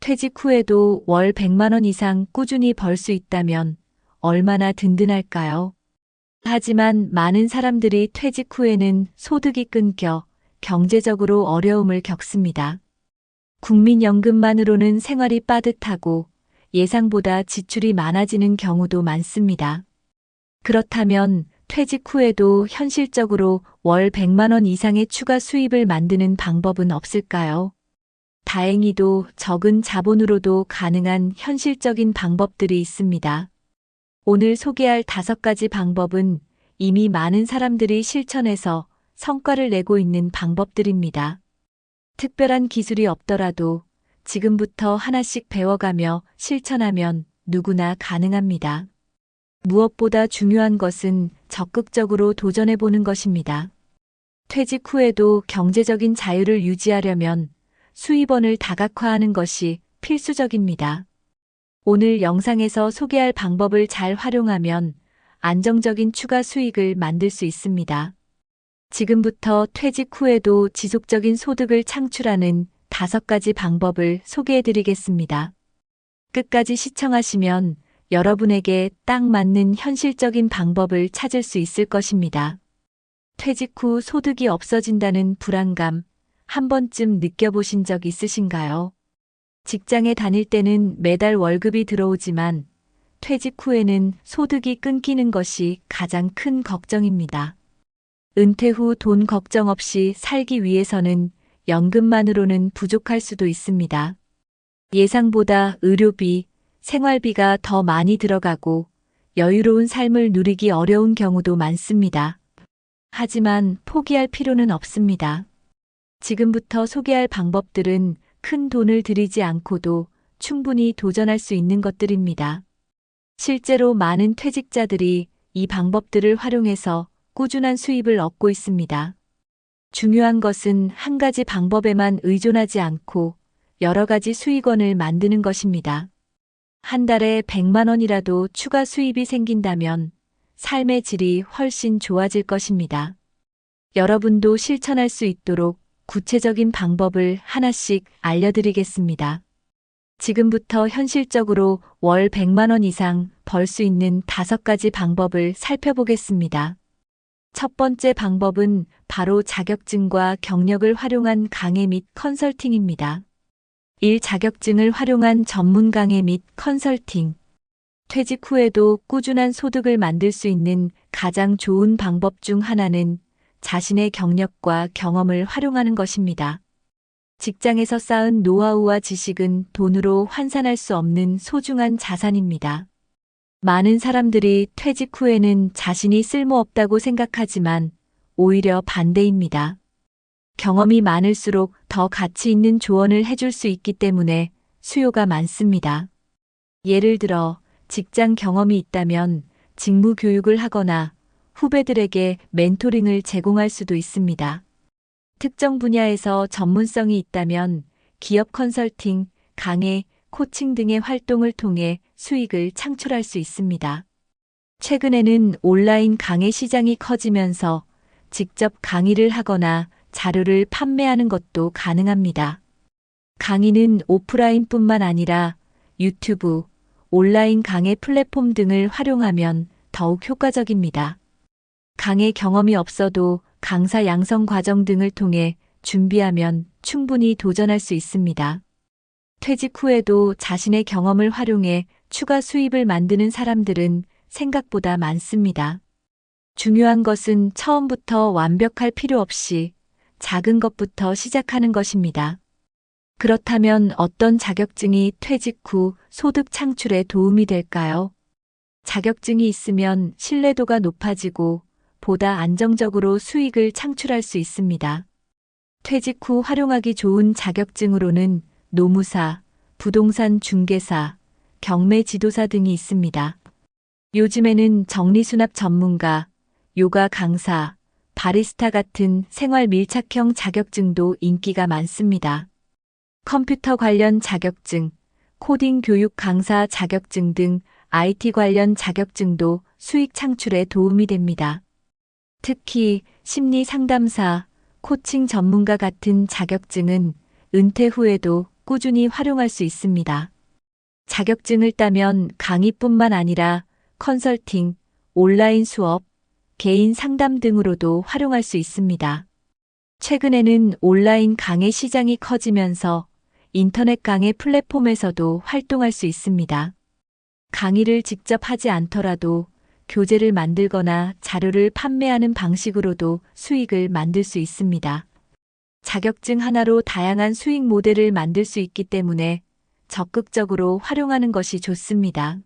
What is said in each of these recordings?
퇴직 후에도 월 100만 원 이상 꾸준히 벌 수 있다면 얼마나 든든할까요? 하지만 많은 사람들이 퇴직 후에는 소득이 끊겨 경제적으로 어려움을 겪습니다. 국민연금만으로는 생활이 빠듯하고 예상보다 지출이 많아지는 경우도 많습니다. 그렇다면 퇴직 후에도 현실적으로 월 100만 원 이상의 추가 수입을 만드는 방법은 없을까요? 다행히도 적은 자본으로도 가능한 현실적인 방법들이 있습니다. 오늘 소개할 5가지 방법은 이미 많은 사람들이 실천해서 성과를 내고 있는 방법들입니다. 특별한 기술이 없더라도 지금부터 하나씩 배워가며 실천하면 누구나 가능합니다. 무엇보다 중요한 것은 적극적으로 도전해보는 것입니다. 퇴직 후에도 경제적인 자유를 유지하려면 수입원을 다각화하는 것이 필수적입니다. 오늘 영상에서 소개할 방법을 잘 활용하면 안정적인 추가 수익을 만들 수 있습니다. 지금부터 퇴직 후에도 지속적인 소득을 창출하는 5가지 방법을 소개해드리겠습니다. 끝까지 시청하시면 여러분에게 딱 맞는 현실적인 방법을 찾을 수 있을 것입니다. 퇴직 후 소득이 없어진다는 불안감, 한 번쯤 느껴보신 적 있으신가요? 직장에 다닐 때는 매달 월급이 들어오지만 퇴직 후에는 소득이 끊기는 것이 가장 큰 걱정입니다. 은퇴 후 돈 걱정 없이 살기 위해서는 연금만으로는 부족할 수도 있습니다. 예상보다 의료비, 생활비가 더 많이 들어가고 여유로운 삶을 누리기 어려운 경우도 많습니다. 하지만 포기할 필요는 없습니다. 지금부터 소개할 방법들은 큰 돈을 들이지 않고도 충분히 도전할 수 있는 것들입니다. 실제로 많은 퇴직자들이 이 방법들을 활용해서 꾸준한 수입을 얻고 있습니다. 중요한 것은 한 가지 방법에만 의존하지 않고 여러 가지 수익원을 만드는 것입니다. 한 달에 100만 원이라도 추가 수입이 생긴다면 삶의 질이 훨씬 좋아질 것입니다. 여러분도 실천할 수 있도록 구체적인 방법을 하나씩 알려드리겠습니다. 지금부터 현실적으로 월 100만 원 이상 벌 수 있는 5가지 방법을 살펴보겠습니다. 첫 번째 방법은 바로 자격증과 경력을 활용한 강의 및 컨설팅입니다. 1. 자격증을 활용한 전문 강의 및 컨설팅. 퇴직 후에도 꾸준한 소득을 만들 수 있는 가장 좋은 방법 중 하나는 자신의 경력과 경험을 활용하는 것입니다. 직장에서 쌓은 노하우와 지식은 돈으로 환산할 수 없는 소중한 자산입니다. 많은 사람들이 퇴직 후에는 자신이 쓸모없다고 생각하지만 오히려 반대입니다. 경험이 많을수록 더 가치 있는 조언을 해줄 수 있기 때문에 수요가 많습니다. 예를 들어 직장 경험이 있다면 직무 교육을 하거나 후배들에게 멘토링을 제공할 수도 있습니다. 특정 분야에서 전문성이 있다면 기업 컨설팅, 강의, 코칭 등의 활동을 통해 수익을 창출할 수 있습니다. 최근에는 온라인 강의 시장이 커지면서 직접 강의를 하거나 자료를 판매하는 것도 가능합니다. 강의는 오프라인뿐만 아니라 유튜브, 온라인 강의 플랫폼 등을 활용하면 더욱 효과적입니다. 강의 경험이 없어도 강사 양성 과정 등을 통해 준비하면 충분히 도전할 수 있습니다. 퇴직 후에도 자신의 경험을 활용해 추가 수입을 만드는 사람들은 생각보다 많습니다. 중요한 것은 처음부터 완벽할 필요 없이 작은 것부터 시작하는 것입니다. 그렇다면 어떤 자격증이 퇴직 후 소득 창출에 도움이 될까요? 자격증이 있으면 신뢰도가 높아지고 보다 안정적으로 수익을 창출할 수 있습니다. 퇴직 후 활용하기 좋은 자격증으로는 노무사, 부동산 중개사, 경매 지도사 등이 있습니다. 요즘에는 정리수납 전문가, 요가 강사, 바리스타 같은 생활 밀착형 자격증도 인기가 많습니다. 컴퓨터 관련 자격증, 코딩 교육 강사 자격증 등 IT 관련 자격증도 수익 창출에 도움이 됩니다. 특히 심리 상담사, 코칭 전문가 같은 자격증은 은퇴 후에도 꾸준히 활용할 수 있습니다. 자격증을 따면 강의뿐만 아니라 컨설팅, 온라인 수업, 개인 상담 등으로도 활용할 수 있습니다. 최근에는 온라인 강의 시장이 커지면서 인터넷 강의 플랫폼에서도 활동할 수 있습니다. 강의를 직접 하지 않더라도 교재를 만들거나 자료를 판매하는 방식으로도 수익을 만들 수 있습니다. 자격증 하나로 다양한 수익 모델을 만들 수 있기 때문에 적극적으로 활용하는 것이 좋습니다.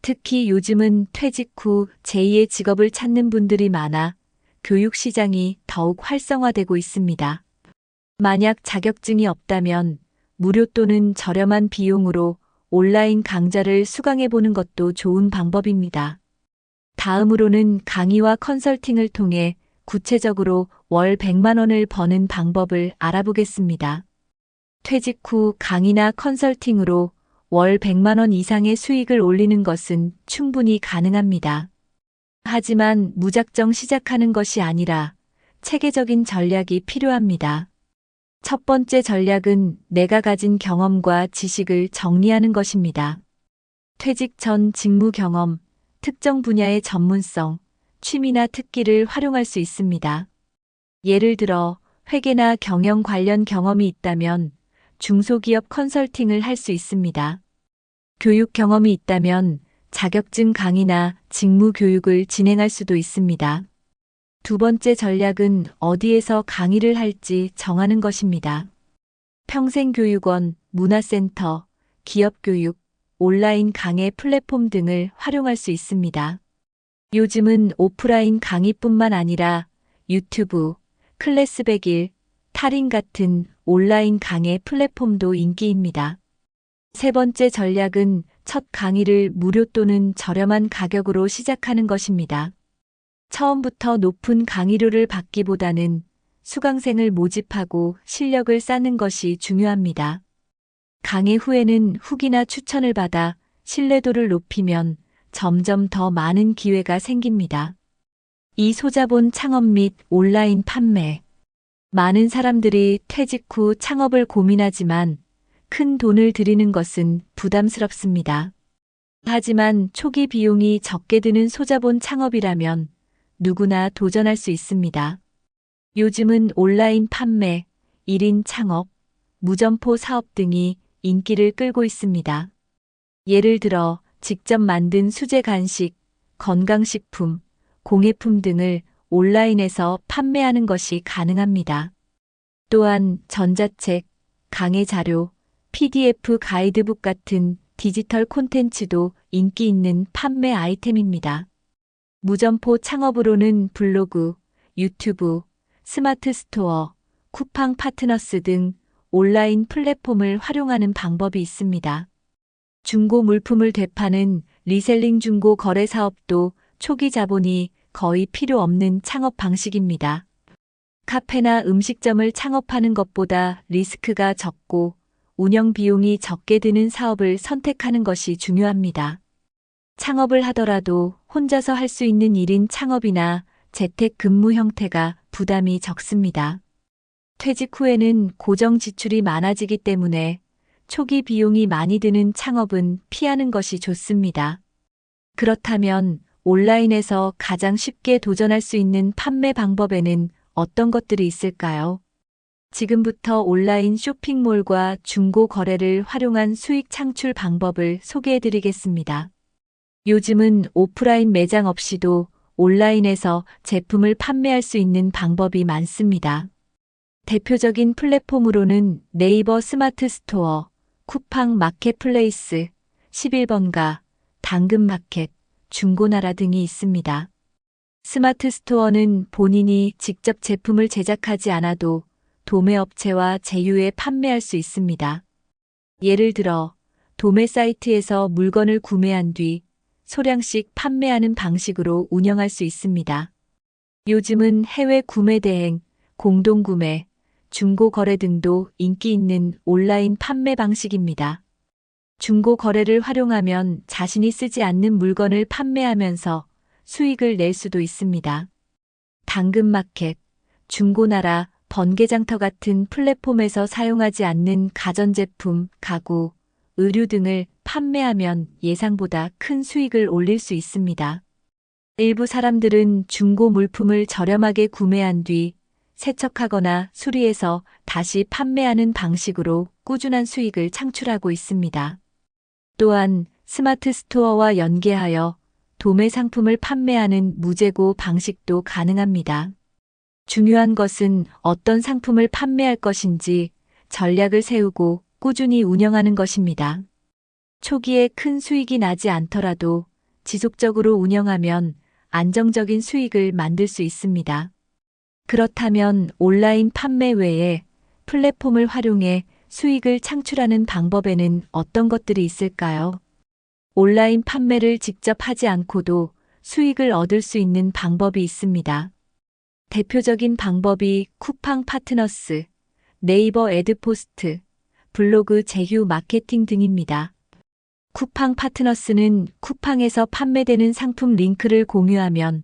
특히 요즘은 퇴직 후 제2의 직업을 찾는 분들이 많아 교육 시장이 더욱 활성화되고 있습니다. 만약 자격증이 없다면 무료 또는 저렴한 비용으로 온라인 강좌를 수강해 보는 것도 좋은 방법입니다. 다음으로는 강의와 컨설팅을 통해 구체적으로 월 100만 원을 버는 방법을 알아보겠습니다. 퇴직 후 강의나 컨설팅으로 월 100만 원 이상의 수익을 올리는 것은 충분히 가능합니다. 하지만 무작정 시작하는 것이 아니라 체계적인 전략이 필요합니다. 첫 번째 전략은 내가 가진 경험과 지식을 정리하는 것입니다. 퇴직 전 직무 경험, 특정 분야의 전문성, 취미나 특기를 활용할 수 있습니다. 예를 들어 회계나 경영 관련 경험이 있다면 중소기업 컨설팅을 할 수 있습니다. 교육 경험이 있다면 자격증 강의나 직무 교육을 진행할 수도 있습니다. 두 번째 전략은 어디에서 강의를 할지 정하는 것입니다. 평생교육원, 문화센터, 기업교육, 온라인 강의 플랫폼 등을 활용할 수 있습니다. 요즘은 오프라인 강의뿐만 아니라 유튜브, 클래스 100일, 탈인 같은 온라인 강의 플랫폼도 인기입니다. 세 번째 전략은 첫 강의를 무료 또는 저렴한 가격으로 시작하는 것입니다. 처음부터 높은 강의료를 받기보다는 수강생을 모집하고 실력을 쌓는 것이 중요합니다. 강의 후에는 후기나 추천을 받아 신뢰도를 높이면 점점 더 많은 기회가 생깁니다. 이 소자본 창업 및 온라인 판매. 많은 사람들이 퇴직 후 창업을 고민하지만 큰 돈을 들이는 것은 부담스럽습니다. 하지만 초기 비용이 적게 드는 소자본 창업이라면 누구나 도전할 수 있습니다. 요즘은 온라인 판매, 1인 창업, 무점포 사업 등이 인기를 끌고 있습니다. 예를 들어 직접 만든 수제 간식, 건강식품, 공예품 등을 온라인에서 판매하는 것이 가능합니다. 또한 전자책, 강의 자료, PDF 가이드북 같은 디지털 콘텐츠도 인기 있는 판매 아이템입니다. 무점포 창업으로는 블로그, 유튜브, 스마트 스토어, 쿠팡 파트너스 등 온라인 플랫폼을 활용하는 방법이 있습니다. 중고 물품을 되파는 리셀링 중고 거래 사업도 초기 자본이 거의 필요 없는 창업 방식입니다. 카페나 음식점을 창업하는 것보다 리스크가 적고 운영 비용이 적게 드는 사업을 선택하는 것이 중요합니다. 창업을 하더라도 혼자서 할 수 있는 1인 창업이나 재택 근무 형태가 부담이 적습니다. 퇴직 후에는 고정 지출이 많아지기 때문에 초기 비용이 많이 드는 창업은 피하는 것이 좋습니다. 그렇다면 온라인에서 가장 쉽게 도전할 수 있는 판매 방법에는 어떤 것들이 있을까요? 지금부터 온라인 쇼핑몰과 중고 거래를 활용한 수익 창출 방법을 소개해 드리겠습니다. 요즘은 오프라인 매장 없이도 온라인에서 제품을 판매할 수 있는 방법이 많습니다. 대표적인 플랫폼으로는 네이버 스마트 스토어, 쿠팡 마켓플레이스, 11번가, 당근마켓, 중고나라 등이 있습니다. 스마트 스토어는 본인이 직접 제품을 제작하지 않아도 도매업체와 제휴해 판매할 수 있습니다. 예를 들어 도매 사이트에서 물건을 구매한 뒤 소량씩 판매하는 방식으로 운영할 수 있습니다. 요즘은 해외 구매 대행, 공동구매, 중고 거래 등도 인기 있는 온라인 판매 방식입니다. 중고 거래를 활용하면 자신이 쓰지 않는 물건을 판매하면서 수익을 낼 수도 있습니다. 당근마켓, 중고나라, 번개장터 같은 플랫폼에서 사용하지 않는 가전제품, 가구, 의류 등을 판매하면 예상보다 큰 수익을 올릴 수 있습니다. 일부 사람들은 중고 물품을 저렴하게 구매한 뒤 세척하거나 수리해서 다시 판매하는 방식으로 꾸준한 수익을 창출하고 있습니다. 또한 스마트 스토어와 연계하여 도매 상품을 판매하는 무재고 방식도 가능합니다. 중요한 것은 어떤 상품을 판매할 것인지 전략을 세우고 꾸준히 운영하는 것입니다. 초기에 큰 수익이 나지 않더라도 지속적으로 운영하면 안정적인 수익을 만들 수 있습니다. 그렇다면 온라인 판매 외에 플랫폼을 활용해 수익을 창출하는 방법에는 어떤 것들이 있을까요? 온라인 판매를 직접 하지 않고도 수익을 얻을 수 있는 방법이 있습니다. 대표적인 방법이 쿠팡 파트너스, 네이버 애드포스트, 블로그 제휴 마케팅 등입니다. 쿠팡 파트너스는 쿠팡에서 판매되는 상품 링크를 공유하면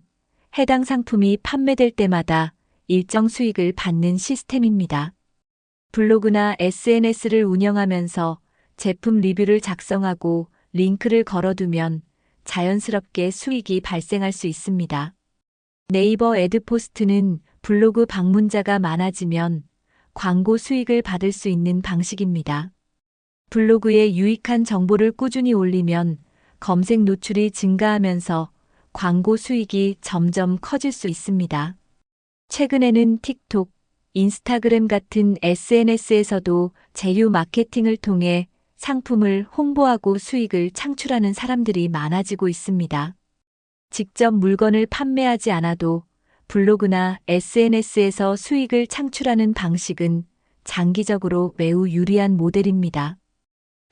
해당 상품이 판매될 때마다 일정 수익을 받는 시스템입니다. 블로그나 SNS를 운영하면서 제품 리뷰를 작성하고 링크를 걸어두면 자연스럽게 수익이 발생할 수 있습니다. 네이버 애드포스트는 블로그 방문자가 많아지면 광고 수익을 받을 수 있는 방식입니다. 블로그에 유익한 정보를 꾸준히 올리면 검색 노출이 증가하면서 광고 수익이 점점 커질 수 있습니다. 최근에는 틱톡, 인스타그램 같은 SNS에서도 제휴 마케팅을 통해 상품을 홍보하고 수익을 창출하는 사람들이 많아지고 있습니다. 직접 물건을 판매하지 않아도 블로그나 SNS에서 수익을 창출하는 방식은 장기적으로 매우 유리한 모델입니다.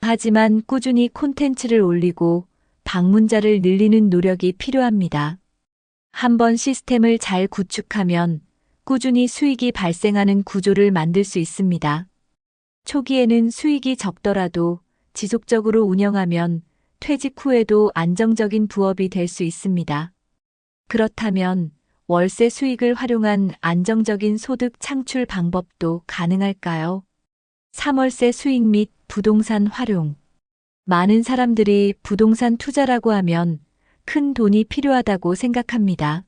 하지만 꾸준히 콘텐츠를 올리고 방문자를 늘리는 노력이 필요합니다. 한번 시스템을 잘 구축하면 꾸준히 수익이 발생하는 구조를 만들 수 있습니다. 초기에는 수익이 적더라도 지속적으로 운영하면 퇴직 후에도 안정적인 부업이 될 수 있습니다. 그렇다면 월세 수익을 활용한 안정적인 소득 창출 방법도 가능할까요? 3월세 수익 및 부동산 활용. 많은 사람들이 부동산 투자라고 하면 큰 돈이 필요하다고 생각합니다.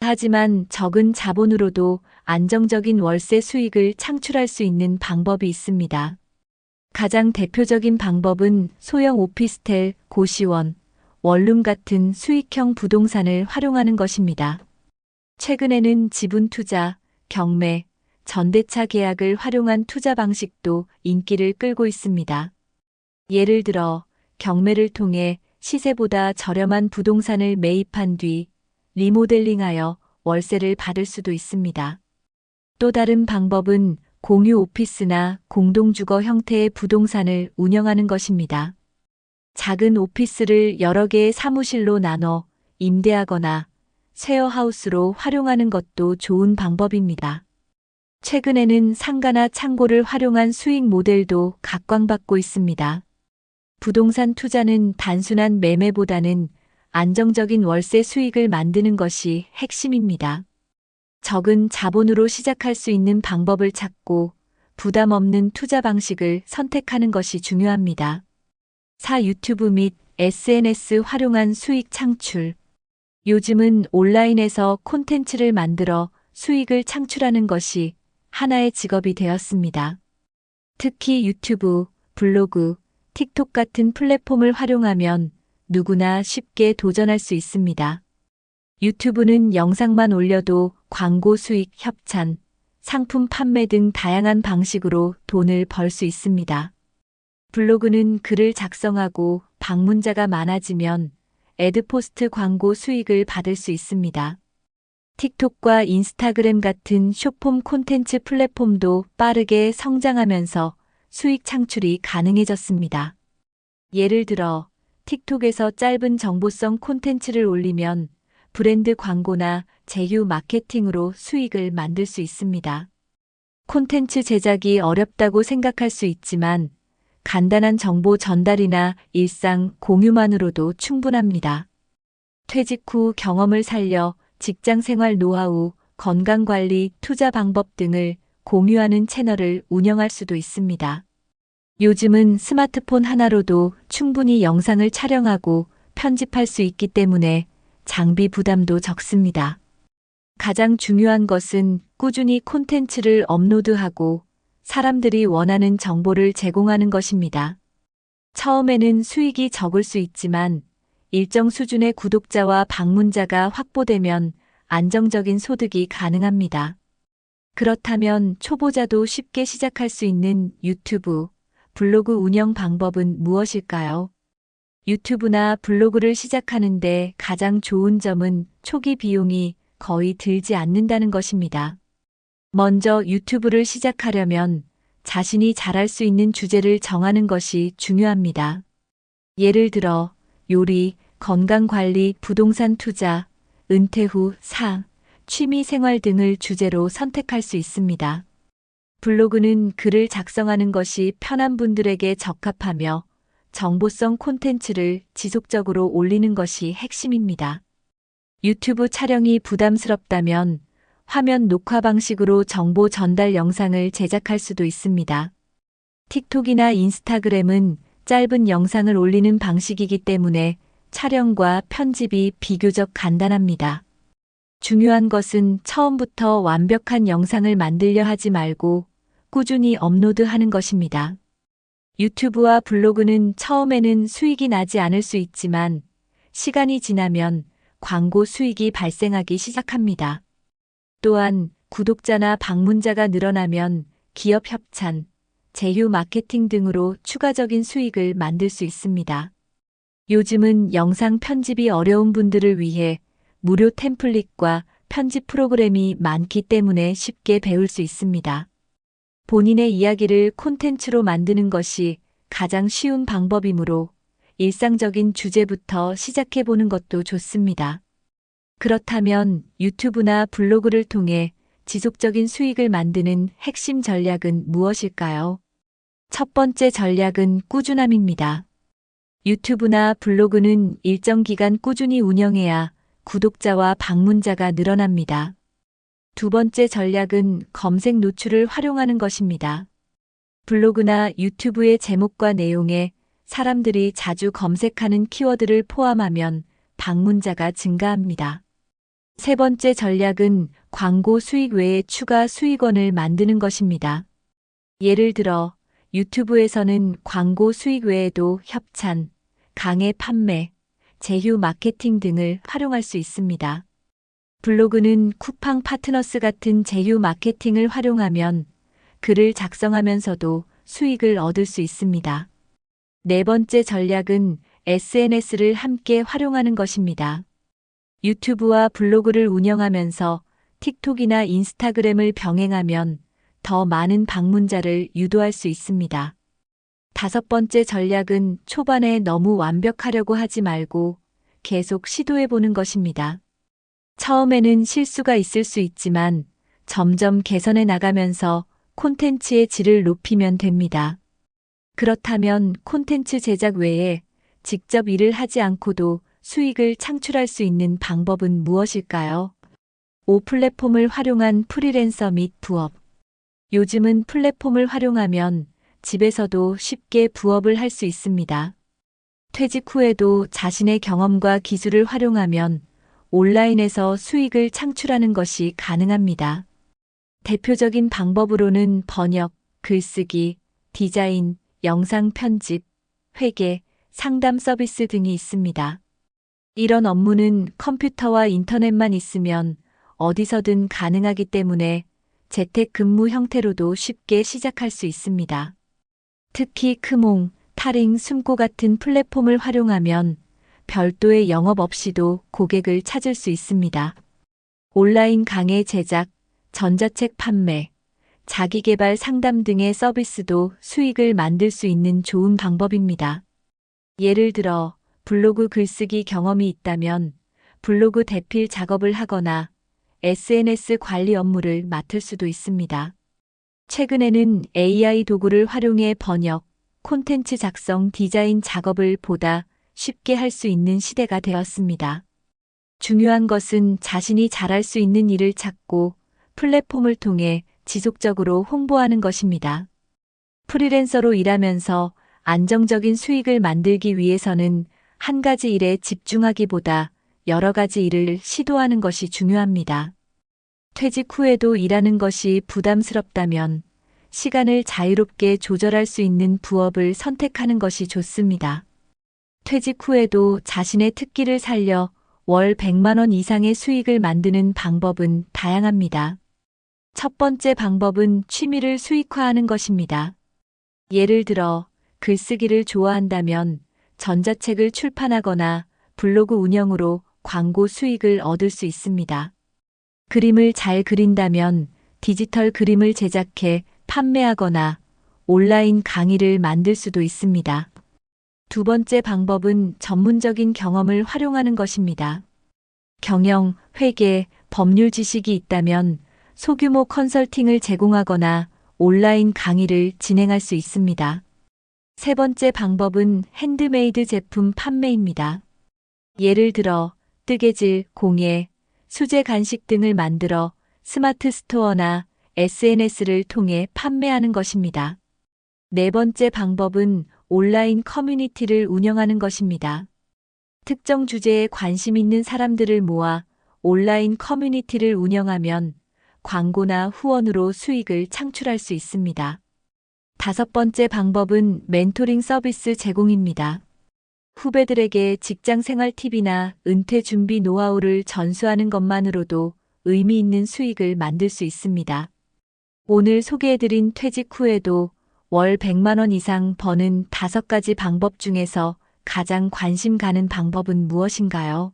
하지만 적은 자본으로도 안정적인 월세 수익을 창출할 수 있는 방법이 있습니다. 가장 대표적인 방법은 소형 오피스텔, 고시원, 원룸 같은 수익형 부동산을 활용하는 것입니다. 최근에는 지분 투자, 경매, 전대차 계약을 활용한 투자 방식도 인기를 끌고 있습니다. 예를 들어 경매를 통해 시세보다 저렴한 부동산을 매입한 뒤 리모델링하여 월세를 받을 수도 있습니다. 또 다른 방법은 공유 오피스나 공동주거 형태의 부동산을 운영하는 것입니다. 작은 오피스를 여러 개의 사무실로 나눠 임대하거나 쉐어하우스로 활용하는 것도 좋은 방법입니다. 최근에는 상가나 창고를 활용한 수익 모델도 각광받고 있습니다. 부동산 투자는 단순한 매매보다는 안정적인 월세 수익을 만드는 것이 핵심입니다. 적은 자본으로 시작할 수 있는 방법을 찾고 부담 없는 투자 방식을 선택하는 것이 중요합니다. 4. 유튜브 및 SNS 활용한 수익 창출. 요즘은 온라인에서 콘텐츠를 만들어 수익을 창출하는 것이 하나의 직업이 되었습니다. 특히 유튜브, 블로그, 틱톡 같은 플랫폼을 활용하면 누구나 쉽게 도전할 수 있습니다. 유튜브는 영상만 올려도 광고 수익, 협찬, 상품 판매 등 다양한 방식으로 돈을 벌 수 있습니다. 블로그는 글을 작성하고 방문자가 많아지면 애드포스트 광고 수익을 받을 수 있습니다. 틱톡과 인스타그램 같은 숏폼 콘텐츠 플랫폼도 빠르게 성장하면서 수익 창출이 가능해졌습니다. 예를 들어 틱톡에서 짧은 정보성 콘텐츠를 올리면 브랜드 광고나 제휴 마케팅으로 수익을 만들 수 있습니다. 콘텐츠 제작이 어렵다고 생각할 수 있지만 간단한 정보 전달이나 일상 공유만으로도 충분합니다. 퇴직 후 경험을 살려 직장 생활 노하우, 건강관리, 투자 방법 등을 공유하는 채널을 운영할 수도 있습니다. 요즘은 스마트폰 하나로도 충분히 영상을 촬영하고 편집할 수 있기 때문에 장비 부담도 적습니다. 가장 중요한 것은 꾸준히 콘텐츠를 업로드하고 사람들이 원하는 정보를 제공하는 것입니다. 처음에는 수익이 적을 수 있지만 일정 수준의 구독자와 방문자가 확보되면 안정적인 소득이 가능합니다. 그렇다면 초보자도 쉽게 시작할 수 있는 유튜브, 블로그 운영 방법은 무엇일까요? 유튜브나 블로그를 시작하는데 가장 좋은 점은 초기 비용이 거의 들지 않는다는 것입니다. 먼저 유튜브를 시작하려면 자신이 잘할 수 있는 주제를 정하는 것이 중요합니다. 예를 들어 요리, 건강관리, 부동산 투자, 은퇴 후 사, 취미 생활 등을 주제로 선택할 수 있습니다. 블로그는 글을 작성하는 것이 편한 분들에게 적합하며 정보성 콘텐츠를 지속적으로 올리는 것이 핵심입니다. 유튜브 촬영이 부담스럽다면 화면 녹화 방식으로 정보 전달 영상을 제작할 수도 있습니다. 틱톡이나 인스타그램은 짧은 영상을 올리는 방식이기 때문에 촬영과 편집이 비교적 간단합니다. 중요한 것은 처음부터 완벽한 영상을 만들려 하지 말고 꾸준히 업로드하는 것입니다. 유튜브와 블로그는 처음에는 수익이 나지 않을 수 있지만 시간이 지나면 광고 수익이 발생하기 시작합니다. 또한 구독자나 방문자가 늘어나면 기업 협찬, 제휴 마케팅 등으로 추가적인 수익을 만들 수 있습니다. 요즘은 영상 편집이 어려운 분들을 위해 무료 템플릿과 편집 프로그램이 많기 때문에 쉽게 배울 수 있습니다. 본인의 이야기를 콘텐츠로 만드는 것이 가장 쉬운 방법이므로 일상적인 주제부터 시작해 보는 것도 좋습니다. 그렇다면 유튜브나 블로그를 통해 지속적인 수익을 만드는 핵심 전략은 무엇일까요? 첫 번째 전략은 꾸준함입니다. 유튜브나 블로그는 일정 기간 꾸준히 운영해야 구독자와 방문자가 늘어납니다. 두 번째 전략은 검색 노출을 활용하는 것입니다. 블로그나 유튜브의 제목과 내용에 사람들이 자주 검색하는 키워드를 포함하면 방문자가 증가합니다. 세 번째 전략은 광고 수익 외에 추가 수익원을 만드는 것입니다. 예를 들어 유튜브에서는 광고 수익 외에도 협찬, 강의 판매, 제휴 마케팅 등을 활용할 수 있습니다. 블로그는 쿠팡 파트너스 같은 제휴 마케팅을 활용하면 글을 작성하면서도 수익을 얻을 수 있습니다. 네 번째 전략은 SNS를 함께 활용하는 것입니다. 유튜브와 블로그를 운영하면서 틱톡이나 인스타그램을 병행하면 더 많은 방문자를 유도할 수 있습니다. 다섯 번째 전략은 초반에 너무 완벽하려고 하지 말고 계속 시도해 보는 것입니다. 처음에는 실수가 있을 수 있지만 점점 개선해 나가면서 콘텐츠의 질을 높이면 됩니다. 그렇다면 콘텐츠 제작 외에 직접 일을 하지 않고도 수익을 창출할 수 있는 방법은 무엇일까요? 5. 플랫폼을 활용한 프리랜서 및 부업. 요즘은 플랫폼을 활용하면 집에서도 쉽게 부업을 할 수 있습니다. 퇴직 후에도 자신의 경험과 기술을 활용하면 온라인에서 수익을 창출하는 것이 가능합니다. 대표적인 방법으로는 번역, 글쓰기, 디자인, 영상 편집, 회계, 상담 서비스 등이 있습니다. 이런 업무는 컴퓨터와 인터넷만 있으면 어디서든 가능하기 때문에 재택근무 형태로도 쉽게 시작할 수 있습니다. 특히 크몽, 타링, 숨고 같은 플랫폼을 활용하면 별도의 영업 없이도 고객을 찾을 수 있습니다. 온라인 강의 제작, 전자책 판매, 자기계발 상담 등의 서비스도 수익을 만들 수 있는 좋은 방법입니다. 예를 들어 블로그 글쓰기 경험이 있다면 블로그 대필 작업을 하거나 SNS 관리 업무를 맡을 수도 있습니다. 최근에는 AI 도구를 활용해 번역, 콘텐츠 작성, 디자인 작업을 보다 쉽게 할 수 있는 시대가 되었습니다. 중요한 것은 자신이 잘할 수 있는 일을 찾고 플랫폼을 통해 지속적으로 홍보하는 것입니다. 프리랜서로 일하면서 안정적인 수익을 만들기 위해서는 한 가지 일에 집중하기보다 여러 가지 일을 시도하는 것이 중요합니다. 퇴직 후에도 일하는 것이 부담스럽다면 시간을 자유롭게 조절할 수 있는 부업을 선택하는 것이 좋습니다. 퇴직 후에도 자신의 특기를 살려 월 100만 원 이상의 수익을 만드는 방법은 다양합니다. 첫 번째 방법은 취미를 수익화하는 것입니다. 예를 들어 글쓰기를 좋아한다면 전자책을 출판하거나 블로그 운영으로 광고 수익을 얻을 수 있습니다. 그림을 잘 그린다면 디지털 그림을 제작해 판매하거나 온라인 강의를 만들 수도 있습니다. 두 번째 방법은 전문적인 경험을 활용하는 것입니다. 경영, 회계, 법률 지식이 있다면 소규모 컨설팅을 제공하거나 온라인 강의를 진행할 수 있습니다. 세 번째 방법은 핸드메이드 제품 판매입니다. 예를 들어 뜨개질, 공예, 수제 간식 등을 만들어 스마트 스토어나 SNS를 통해 판매하는 것입니다. 네 번째 방법은 온라인 커뮤니티를 운영하는 것입니다. 특정 주제에 관심 있는 사람들을 모아 온라인 커뮤니티를 운영하면 광고나 후원으로 수익을 창출할 수 있습니다. 다섯 번째 방법은 멘토링 서비스 제공입니다. 후배들에게 직장 생활 팁이나 은퇴 준비 노하우를 전수하는 것만으로도 의미 있는 수익을 만들 수 있습니다. 오늘 소개해드린 퇴직 후에도 월 100만 원 이상 버는 5가지 방법 중에서 가장 관심 가는 방법은 무엇인가요?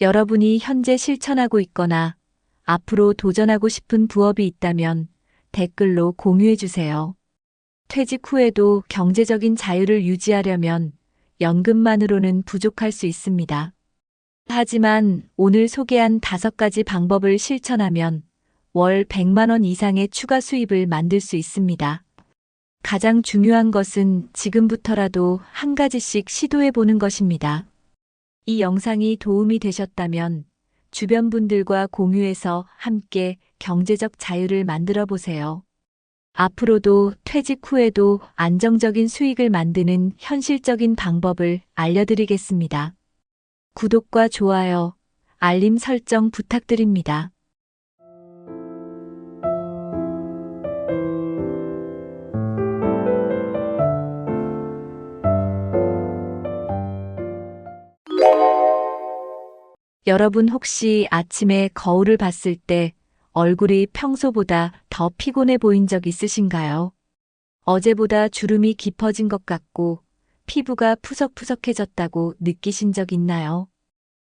여러분이 현재 실천하고 있거나 앞으로 도전하고 싶은 부업이 있다면 댓글로 공유해 주세요. 퇴직 후에도 경제적인 자유를 유지하려면 연금만으로는 부족할 수 있습니다. 하지만 오늘 소개한 5가지 방법을 실천하면 월 100만 원 이상의 추가 수입을 만들 수 있습니다. 가장 중요한 것은 지금부터라도 한 가지씩 시도해 보는 것입니다. 이 영상이 도움이 되셨다면 주변 분들과 공유해서 함께 경제적 자유를 만들어 보세요. 앞으로도 퇴직 후에도 안정적인 수익을 만드는 현실적인 방법을 알려드리겠습니다. 구독과 좋아요, 알림 설정 부탁드립니다. 여러분 혹시 아침에 거울을 봤을 때 얼굴이 평소보다 더 피곤해 보인 적 있으신가요? 어제보다 주름이 깊어진 것 같고 피부가 푸석푸석해졌다고 느끼신 적 있나요?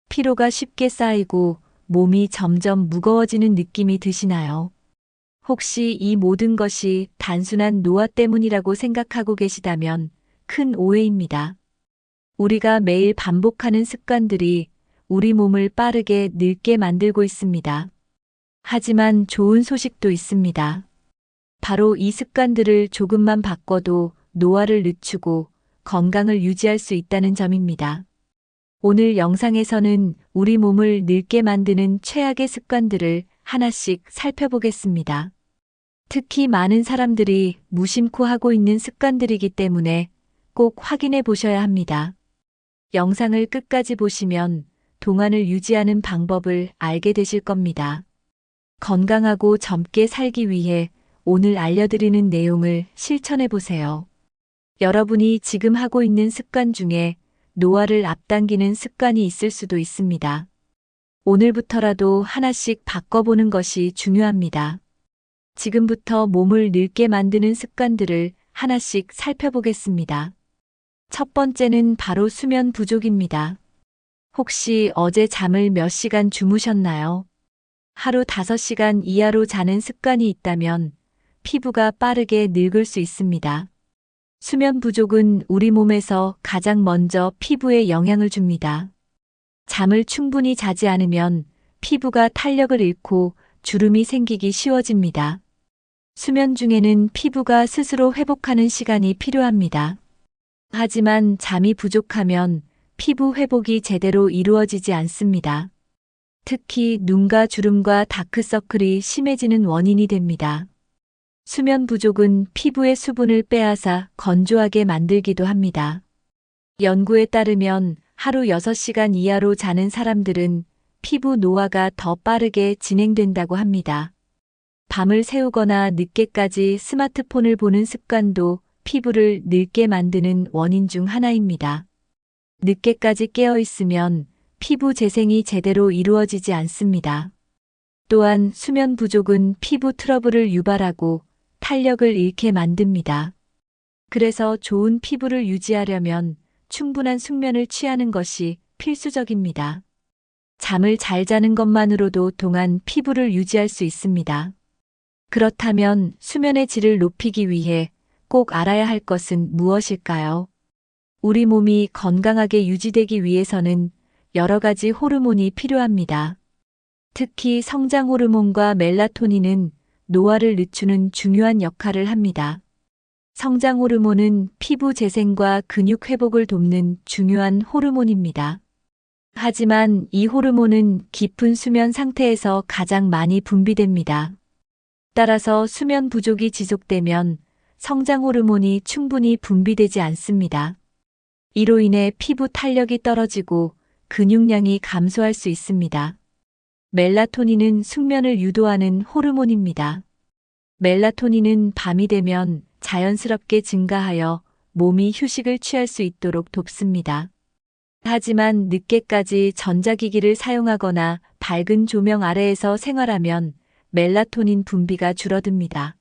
피로가 쉽게 쌓이고 몸이 점점 무거워지는 느낌이 드시나요? 혹시 이 모든 것이 단순한 노화 때문이라고 생각하고 계시다면 큰 오해입니다. 우리가 매일 반복하는 습관들이 우리 몸을 빠르게 늙게 만들고 있습니다. 하지만 좋은 소식도 있습니다. 바로 이 습관들을 조금만 바꿔도 노화를 늦추고 건강을 유지할 수 있다는 점입니다. 오늘 영상에서는 우리 몸을 늙게 만드는 최악의 습관들을 하나씩 살펴보겠습니다. 특히 많은 사람들이 무심코 하고 있는 습관들이기 때문에 꼭 확인해 보셔야 합니다. 영상을 끝까지 보시면 동안을 유지하는 방법을 알게 되실 겁니다. 건강하고 젊게 살기 위해 오늘 알려드리는 내용을 실천해 보세요. 여러분이 지금 하고 있는 습관 중에 노화를 앞당기는 습관이 있을 수도 있습니다. 오늘부터라도 하나씩 바꿔보는 것이 중요합니다. 지금부터 몸을 늙게 만드는 습관들을 하나씩 살펴보겠습니다. 첫 번째는 바로 수면 부족입니다. 혹시 어제 잠을 몇 시간 주무셨나요? 하루 5시간 이하로 자는 습관이 있다면 피부가 빠르게 늙을 수 있습니다. 수면 부족은 우리 몸에서 가장 먼저 피부에 영향을 줍니다. 잠을 충분히 자지 않으면 피부가 탄력을 잃고 주름이 생기기 쉬워집니다. 수면 중에는 피부가 스스로 회복하는 시간이 필요합니다. 하지만 잠이 부족하면 피부 회복이 제대로 이루어지지 않습니다. 특히 눈가 주름과 다크서클이 심해지는 원인이 됩니다. 수면 부족은 피부의 수분을 빼앗아 건조하게 만들기도 합니다. 연구에 따르면 하루 6시간 이하로 자는 사람들은 피부 노화가 더 빠르게 진행된다고 합니다. 밤을 새우거나 늦게까지 스마트폰을 보는 습관도 피부를 늙게 만드는 원인 중 하나입니다. 늦게까지 깨어 있으면 피부 재생이 제대로 이루어지지 않습니다. 또한 수면 부족은 피부 트러블을 유발하고 탄력을 잃게 만듭니다. 그래서 좋은 피부를 유지하려면 충분한 숙면을 취하는 것이 필수적입니다. 잠을 잘 자는 것만으로도 동안 피부를 유지할 수 있습니다. 그렇다면 수면의 질을 높이기 위해 꼭 알아야 할 것은 무엇일까요? 우리 몸이 건강하게 유지되기 위해서는 여러 가지 호르몬이 필요합니다. 특히 성장 호르몬과 멜라토닌은 노화를 늦추는 중요한 역할을 합니다. 성장 호르몬은 피부 재생과 근육 회복을 돕는 중요한 호르몬입니다. 하지만 이 호르몬은 깊은 수면 상태에서 가장 많이 분비됩니다. 따라서 수면 부족이 지속되면 성장 호르몬이 충분히 분비되지 않습니다. 이로 인해 피부 탄력이 떨어지고 근육량이 감소할 수 있습니다. 멜라토닌은 숙면을 유도하는 호르몬입니다. 멜라토닌은 밤이 되면 자연스럽게 증가하여 몸이 휴식을 취할 수 있도록 돕습니다. 하지만 늦게까지 전자기기를 사용하거나 밝은 조명 아래에서 생활하면 멜라토닌 분비가 줄어듭니다.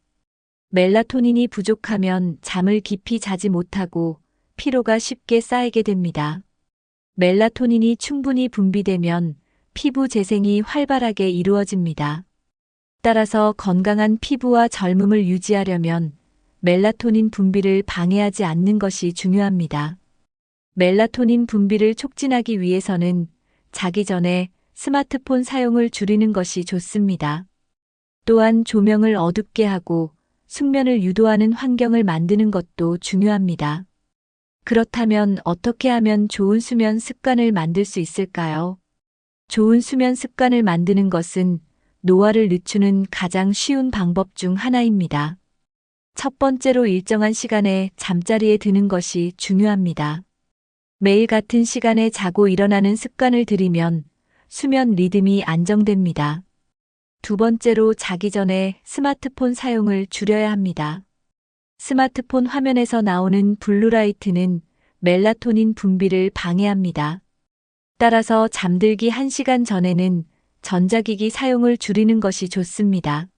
멜라토닌이 부족하면 잠을 깊이 자지 못하고 피로가 쉽게 쌓이게 됩니다. 멜라토닌이 충분히 분비되면 피부 재생이 활발하게 이루어집니다. 따라서 건강한 피부와 젊음을 유지하려면 멜라토닌 분비를 방해하지 않는 것이 중요합니다. 멜라토닌 분비를 촉진하기 위해서는 자기 전에 스마트폰 사용을 줄이는 것이 좋습니다. 또한 조명을 어둡게 하고 숙면을 유도하는 환경을 만드는 것도 중요합니다. 그렇다면 어떻게 하면 좋은 수면 습관을 만들 수 있을까요? 좋은 수면 습관을 만드는 것은 노화를 늦추는 가장 쉬운 방법 중 하나입니다. 첫 번째로 일정한 시간에 잠자리에 드는 것이 중요합니다. 매일 같은 시간에 자고 일어나는 습관을 들이면 수면 리듬이 안정됩니다. 두 번째로 자기 전에 스마트폰 사용을 줄여야 합니다. 스마트폰 화면에서 나오는 블루라이트는 멜라토닌 분비를 방해합니다. 따라서 잠들기 1시간 전에는 전자기기 사용을 줄이는 것이 좋습니다.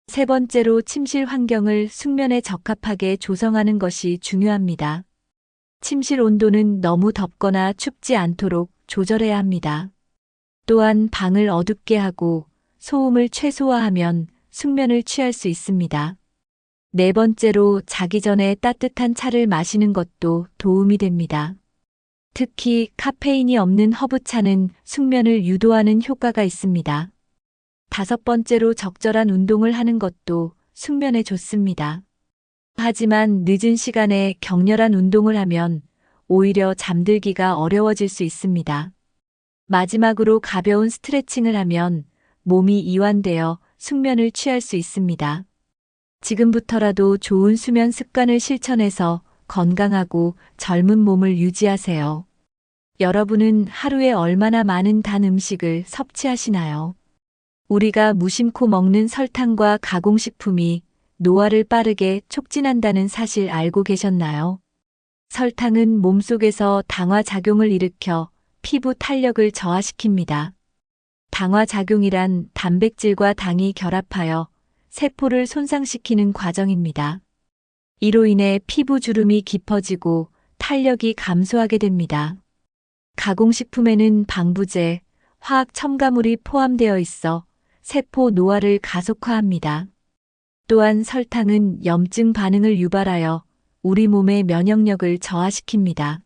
세 번째로 침실 환경을 숙면에 적합하게 조성하는 것이 중요합니다. 침실 온도는 너무 덥거나 춥지 않도록 조절해야 합니다. 또한 방을 어둡게 하고 소음을 최소화하면 숙면을 취할 수 있습니다. 네 번째로 자기 전에 따뜻한 차를 마시는 것도 도움이 됩니다. 특히 카페인이 없는 허브차는 숙면을 유도하는 효과가 있습니다. 다섯 번째로 적절한 운동을 하는 것도 숙면에 좋습니다. 하지만 늦은 시간에 격렬한 운동을 하면 오히려 잠들기가 어려워질 수 있습니다. 마지막으로 가벼운 스트레칭을 하면 몸이 이완되어 숙면을 취할 수 있습니다. 지금부터라도 좋은 수면 습관을 실천해서 건강하고 젊은 몸을 유지하세요. 여러분은 하루에 얼마나 많은 단 음식을 섭취하시나요? 우리가 무심코 먹는 설탕과 가공식품이 노화를 빠르게 촉진한다는 사실 알고 계셨나요? 설탕은 몸속에서 당화 작용을 일으켜 피부 탄력을 저하시킵니다. 당화 작용이란 단백질과 당이 결합하여 세포를 손상시키는 과정입니다. 이로 인해 피부 주름이 깊어지고 탄력이 감소하게 됩니다. 가공식품에는 방부제, 화학 첨가물이 포함되어 있어 세포 노화를 가속화합니다. 또한 설탕은 염증 반응을 유발하여 우리 몸의 면역력을 저하시킵니다.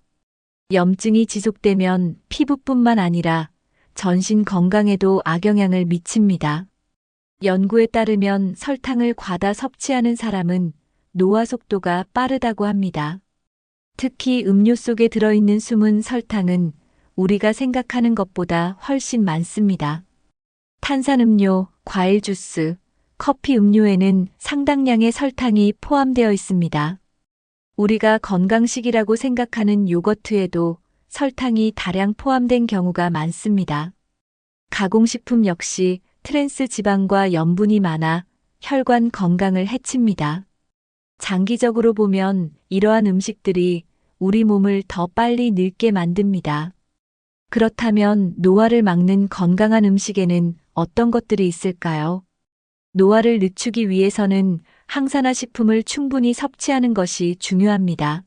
염증이 지속되면 피부뿐만 아니라 전신 건강에도 악영향을 미칩니다. 연구에 따르면 설탕을 과다 섭취하는 사람은 노화 속도가 빠르다고 합니다. 특히 음료 속에 들어있는 숨은 설탕은 우리가 생각하는 것보다 훨씬 많습니다. 탄산음료, 과일 주스, 커피 음료에는 상당량의 설탕이 포함되어 있습니다. 우리가 건강식이라고 생각하는 요거트에도 설탕이 다량 포함된 경우가 많습니다. 가공식품 역시 트랜스 지방과 염분이 많아 혈관 건강을 해칩니다. 장기적으로 보면 이러한 음식들이 우리 몸을 더 빨리 늙게 만듭니다. 그렇다면 노화를 막는 건강한 음식에는 어떤 것들이 있을까요? 노화를 늦추기 위해서는 항산화 식품을 충분히 섭취하는 것이 중요합니다.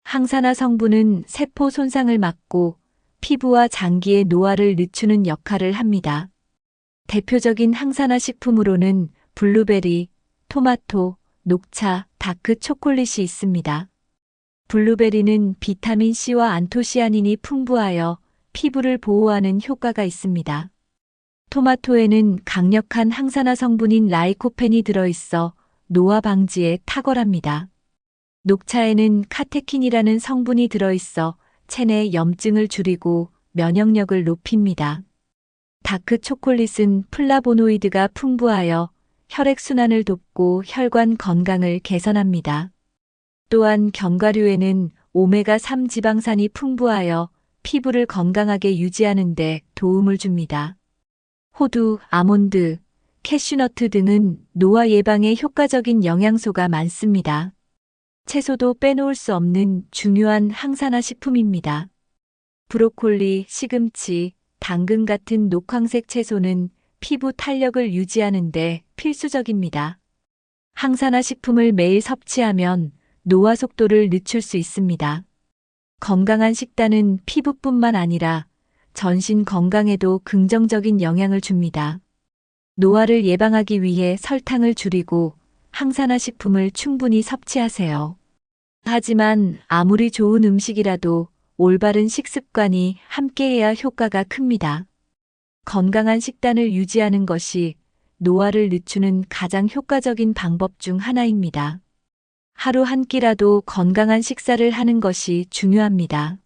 항산화 성분은 세포 손상을 막고 피부와 장기의 노화를 늦추는 역할을 합니다. 대표적인 항산화 식품으로는 블루베리, 토마토, 녹차, 다크 초콜릿이 있습니다. 블루베리는 비타민 C와 안토시아닌이 풍부하여 피부를 보호하는 효과가 있습니다. 토마토에는 강력한 항산화 성분인 라이코펜이 들어있어 노화 방지에 탁월합니다. 녹차에는 카테킨이라는 성분이 들어있어 체내 염증을 줄이고 면역력을 높입니다. 다크 초콜릿은 플라보노이드가 풍부하여 혈액순환을 돕고 혈관 건강을 개선합니다. 또한 견과류에는 오메가3 지방산이 풍부하여 피부를 건강하게 유지하는 데 도움을 줍니다. 호두, 아몬드, 캐슈너트 등은 노화 예방에 효과적인 영양소가 많습니다. 채소도 빼놓을 수 없는 중요한 항산화 식품입니다. 브로콜리, 시금치, 당근 같은 녹황색 채소는 피부 탄력을 유지하는 데 필수적입니다. 항산화 식품을 매일 섭취하면 노화 속도를 늦출 수 있습니다. 건강한 식단은 피부뿐만 아니라 전신 건강에도 긍정적인 영향을 줍니다. 노화를 예방하기 위해 설탕을 줄이고 항산화 식품을 충분히 섭취하세요. 하지만 아무리 좋은 음식이라도 올바른 식습관이 함께해야 효과가 큽니다. 건강한 식단을 유지하는 것이 노화를 늦추는 가장 효과적인 방법 중 하나입니다. 하루 한 끼라도 건강한 식사를 하는 것이 중요합니다.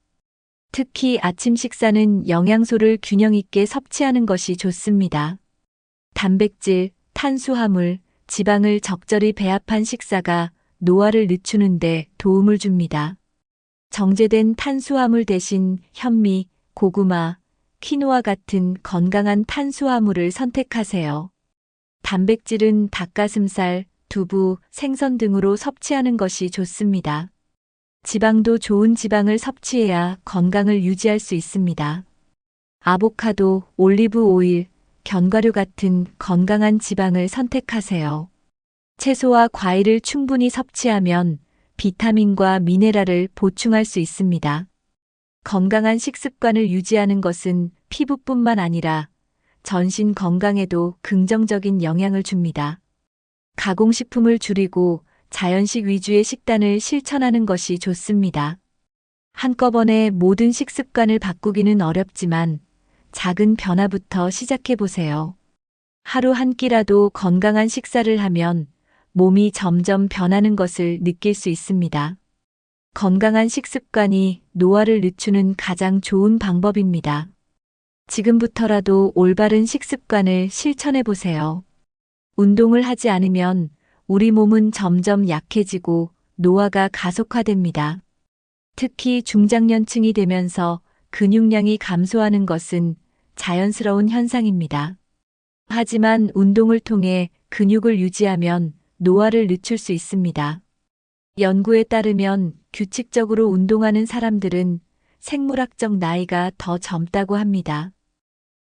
특히 아침 식사는 영양소를 균형 있게 섭취하는 것이 좋습니다. 단백질, 탄수화물, 지방을 적절히 배합한 식사가 노화를 늦추는 데 도움을 줍니다. 정제된 탄수화물 대신 현미, 고구마, 키노아 같은 건강한 탄수화물을 선택하세요. 단백질은 닭가슴살, 두부, 생선 등으로 섭취하는 것이 좋습니다. 지방도 좋은 지방을 섭취해야 건강을 유지할 수 있습니다. 아보카도, 올리브 오일, 견과류 같은 건강한 지방을 선택하세요. 채소와 과일을 충분히 섭취하면 비타민과 미네랄을 보충할 수 있습니다. 건강한 식습관을 유지하는 것은 피부뿐만 아니라 전신 건강에도 긍정적인 영향을 줍니다. 가공식품을 줄이고 자연식 위주의 식단을 실천하는 것이 좋습니다. 한꺼번에 모든 식습관을 바꾸기는 어렵지만 작은 변화부터 시작해 보세요. 하루 한 끼라도 건강한 식사를 하면 몸이 점점 변하는 것을 느낄 수 있습니다. 건강한 식습관이 노화를 늦추는 가장 좋은 방법입니다. 지금부터라도 올바른 식습관을 실천해 보세요. 운동을 하지 않으면 우리 몸은 점점 약해지고 노화가 가속화됩니다. 특히 중장년층이 되면서 근육량이 감소하는 것은 자연스러운 현상입니다. 하지만 운동을 통해 근육을 유지하면 노화를 늦출 수 있습니다. 연구에 따르면 규칙적으로 운동하는 사람들은 생물학적 나이가 더 젊다고 합니다.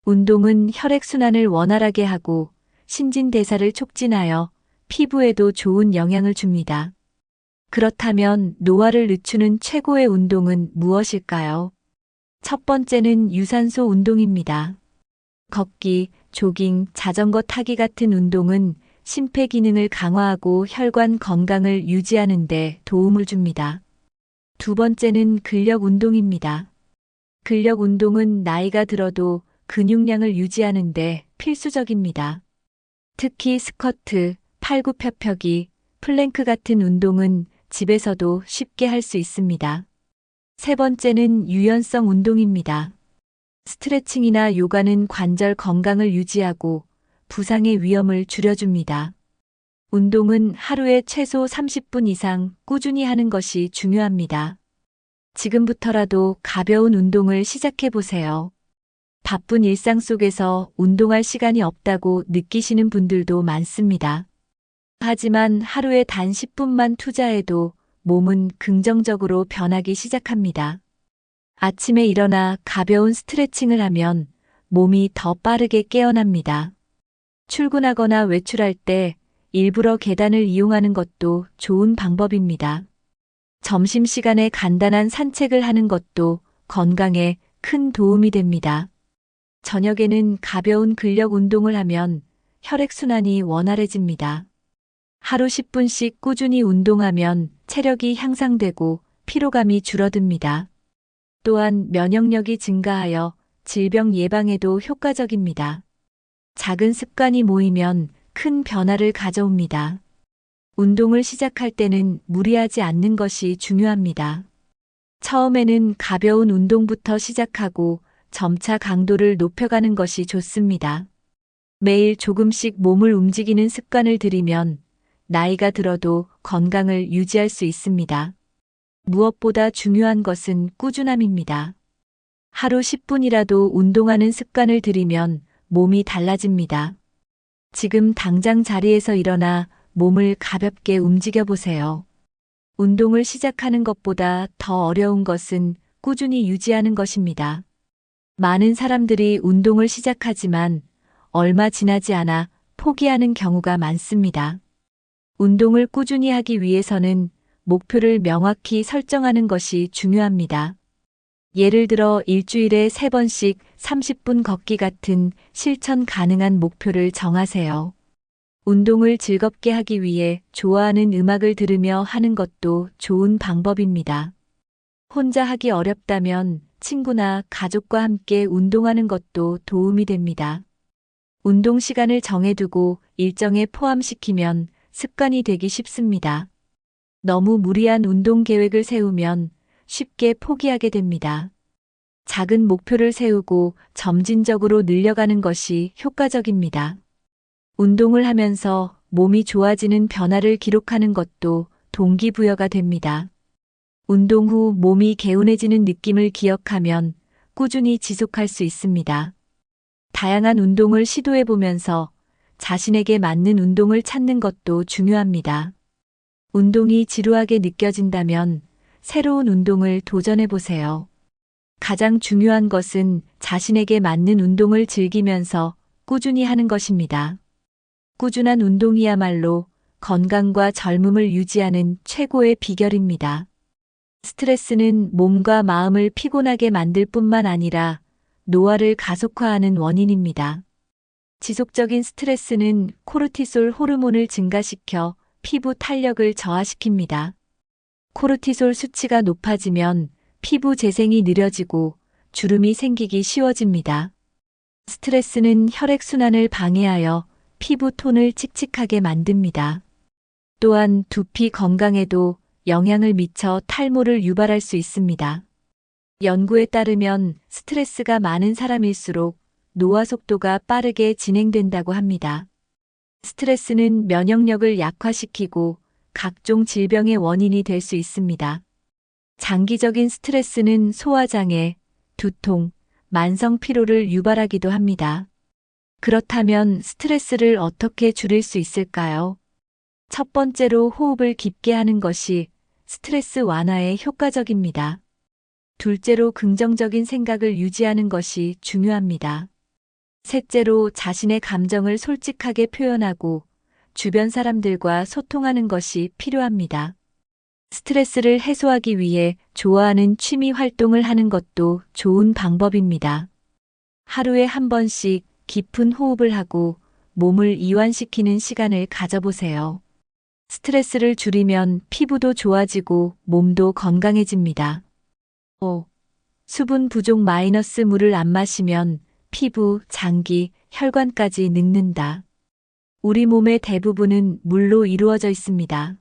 운동은 혈액순환을 원활하게 하고 신진대사를 촉진하여 피부에도 좋은 영향을 줍니다. 그렇다면 노화를 늦추는 최고의 운동은 무엇일까요? 첫 번째는 유산소 운동입니다. 걷기, 조깅, 자전거 타기 같은 운동은 심폐기능을 강화하고 혈관 건강을 유지하는 데 도움을 줍니다. 두 번째는 근력 운동입니다. 근력 운동은 나이가 들어도 근육량을 유지하는 데 필수적입니다. 특히 스쿼트, 팔굽혀펴기, 플랭크 같은 운동은 집에서도 쉽게 할 수 있습니다. 세 번째는 유연성 운동입니다. 스트레칭이나 요가는 관절 건강을 유지하고 부상의 위험을 줄여줍니다. 운동은 하루에 최소 30분 이상 꾸준히 하는 것이 중요합니다. 지금부터라도 가벼운 운동을 시작해 보세요. 바쁜 일상 속에서 운동할 시간이 없다고 느끼시는 분들도 많습니다. 하지만 하루에 단 10분만 투자해도 몸은 긍정적으로 변하기 시작합니다. 아침에 일어나 가벼운 스트레칭을 하면 몸이 더 빠르게 깨어납니다. 출근하거나 외출할 때 일부러 계단을 이용하는 것도 좋은 방법입니다. 점심시간에 간단한 산책을 하는 것도 건강에 큰 도움이 됩니다. 저녁에는 가벼운 근력 운동을 하면 혈액순환이 원활해집니다. 하루 10분씩 꾸준히 운동하면 체력이 향상되고 피로감이 줄어듭니다. 또한 면역력이 증가하여 질병 예방에도 효과적입니다. 작은 습관이 모이면 큰 변화를 가져옵니다. 운동을 시작할 때는 무리하지 않는 것이 중요합니다. 처음에는 가벼운 운동부터 시작하고 점차 강도를 높여가는 것이 좋습니다. 매일 조금씩 몸을 움직이는 습관을 들이면 나이가 들어도 건강을 유지할 수 있습니다. 무엇보다 중요한 것은 꾸준함입니다. 하루 10분이라도 운동하는 습관을 들이면 몸이 달라집니다. 지금 당장 자리에서 일어나 몸을 가볍게 움직여 보세요. 운동을 시작하는 것보다 더 어려운 것은 꾸준히 유지하는 것입니다. 많은 사람들이 운동을 시작하지만 얼마 지나지 않아 포기하는 경우가 많습니다. 운동을 꾸준히 하기 위해서는 목표를 명확히 설정하는 것이 중요합니다. 예를 들어 일주일에 3번씩 30분 걷기 같은 실천 가능한 목표를 정하세요. 운동을 즐겁게 하기 위해 좋아하는 음악을 들으며 하는 것도 좋은 방법입니다. 혼자 하기 어렵다면 친구나 가족과 함께 운동하는 것도 도움이 됩니다. 운동 시간을 정해두고 일정에 포함시키면 습관이 되기 쉽습니다. 너무 무리한 운동 계획을 세우면 쉽게 포기하게 됩니다. 작은 목표를 세우고 점진적으로 늘려가는 것이 효과적입니다. 운동을 하면서 몸이 좋아지는 변화를 기록하는 것도 동기부여가 됩니다. 운동 후 몸이 개운해지는 느낌을 기억하면 꾸준히 지속할 수 있습니다. 다양한 운동을 시도해 보면서 자신에게 맞는 운동을 찾는 것도 중요합니다. 운동이 지루하게 느껴진다면 새로운 운동을 도전해 보세요. 가장 중요한 것은 자신에게 맞는 운동을 즐기면서 꾸준히 하는 것입니다. 꾸준한 운동이야말로 건강과 젊음을 유지하는 최고의 비결입니다. 스트레스는 몸과 마음을 피곤하게 만들 뿐만 아니라 노화를 가속화하는 원인입니다. 지속적인 스트레스는 코르티솔 호르몬을 증가시켜 피부 탄력을 저하시킵니다. 코르티솔 수치가 높아지면 피부 재생이 느려지고 주름이 생기기 쉬워집니다. 스트레스는 혈액순환을 방해하여 피부 톤을 칙칙하게 만듭니다. 또한 두피 건강에도 영향을 미쳐 탈모를 유발할 수 있습니다. 연구에 따르면 스트레스가 많은 사람일수록 노화 속도가 빠르게 진행된다고 합니다. 스트레스는 면역력을 약화시키고 각종 질병의 원인이 될 수 있습니다. 장기적인 스트레스는 소화장애, 두통, 만성 피로를 유발하기도 합니다. 그렇다면 스트레스를 어떻게 줄일 수 있을까요? 첫 번째로 호흡을 깊게 하는 것이 스트레스 완화에 효과적입니다. 둘째로 긍정적인 생각을 유지하는 것이 중요합니다. 셋째로 자신의 감정을 솔직하게 표현하고 주변 사람들과 소통하는 것이 필요합니다. 스트레스를 해소하기 위해 좋아하는 취미 활동을 하는 것도 좋은 방법입니다. 하루에 한 번씩 깊은 호흡을 하고 몸을 이완시키는 시간을 가져보세요. 스트레스를 줄이면 피부도 좋아지고 몸도 건강해집니다. 5. 수분 부족 마이너스 물을 안 마시면 피부, 장기, 혈관까지 늙는다. 우리 몸의 대부분은 물로 이루어져 있습니다.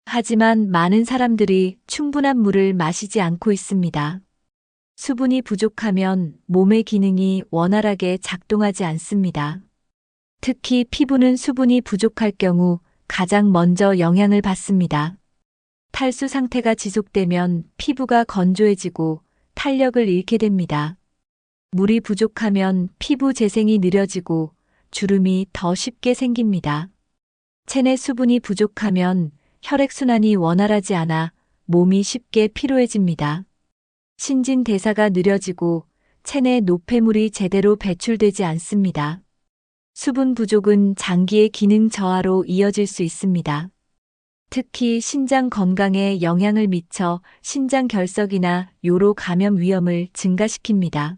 하지만 많은 사람들이 충분한 물을 마시지 않고 있습니다. 수분이 부족하면 몸의 기능이 원활하게 작동하지 않습니다. 특히 피부는 수분이 부족할 경우 가장 먼저 영향을 받습니다. 탈수 상태가 지속되면 피부가 건조해지고 탄력을 잃게 됩니다. 물이 부족하면 피부 재생이 느려지고 주름이 더 쉽게 생깁니다. 체내 수분이 부족하면 혈액순환이 원활하지 않아 몸이 쉽게 피로해집니다. 신진대사가 느려지고 체내 노폐물이 제대로 배출되지 않습니다. 수분 부족은 장기의 기능 저하로 이어질 수 있습니다. 특히 신장 건강에 영향을 미쳐 신장 결석이나 요로 감염 위험을 증가시킵니다.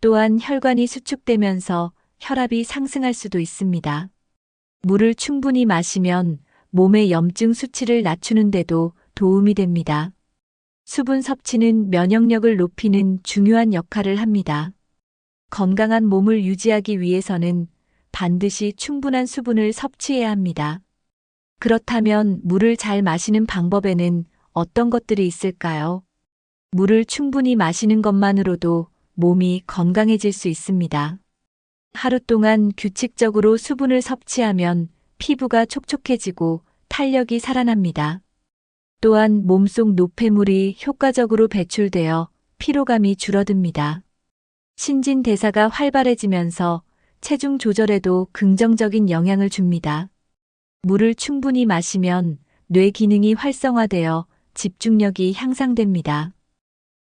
또한 혈관이 수축되면서 혈압이 상승할 수도 있습니다. 물을 충분히 마시면 몸의 염증 수치를 낮추는 데도 도움이 됩니다. 수분 섭취는 면역력을 높이는 중요한 역할을 합니다. 건강한 몸을 유지하기 위해서는 반드시 충분한 수분을 섭취해야 합니다. 그렇다면 물을 잘 마시는 방법에는 어떤 것들이 있을까요? 물을 충분히 마시는 것만으로도 몸이 건강해질 수 있습니다. 하루 동안 규칙적으로 수분을 섭취하면 피부가 촉촉해지고 탄력이 살아납니다. 또한 몸속 노폐물이 효과적으로 배출되어 피로감이 줄어듭니다. 신진대사가 활발해지면서 체중 조절에도 긍정적인 영향을 줍니다. 물을 충분히 마시면 뇌 기능이 활성화되어 집중력이 향상됩니다.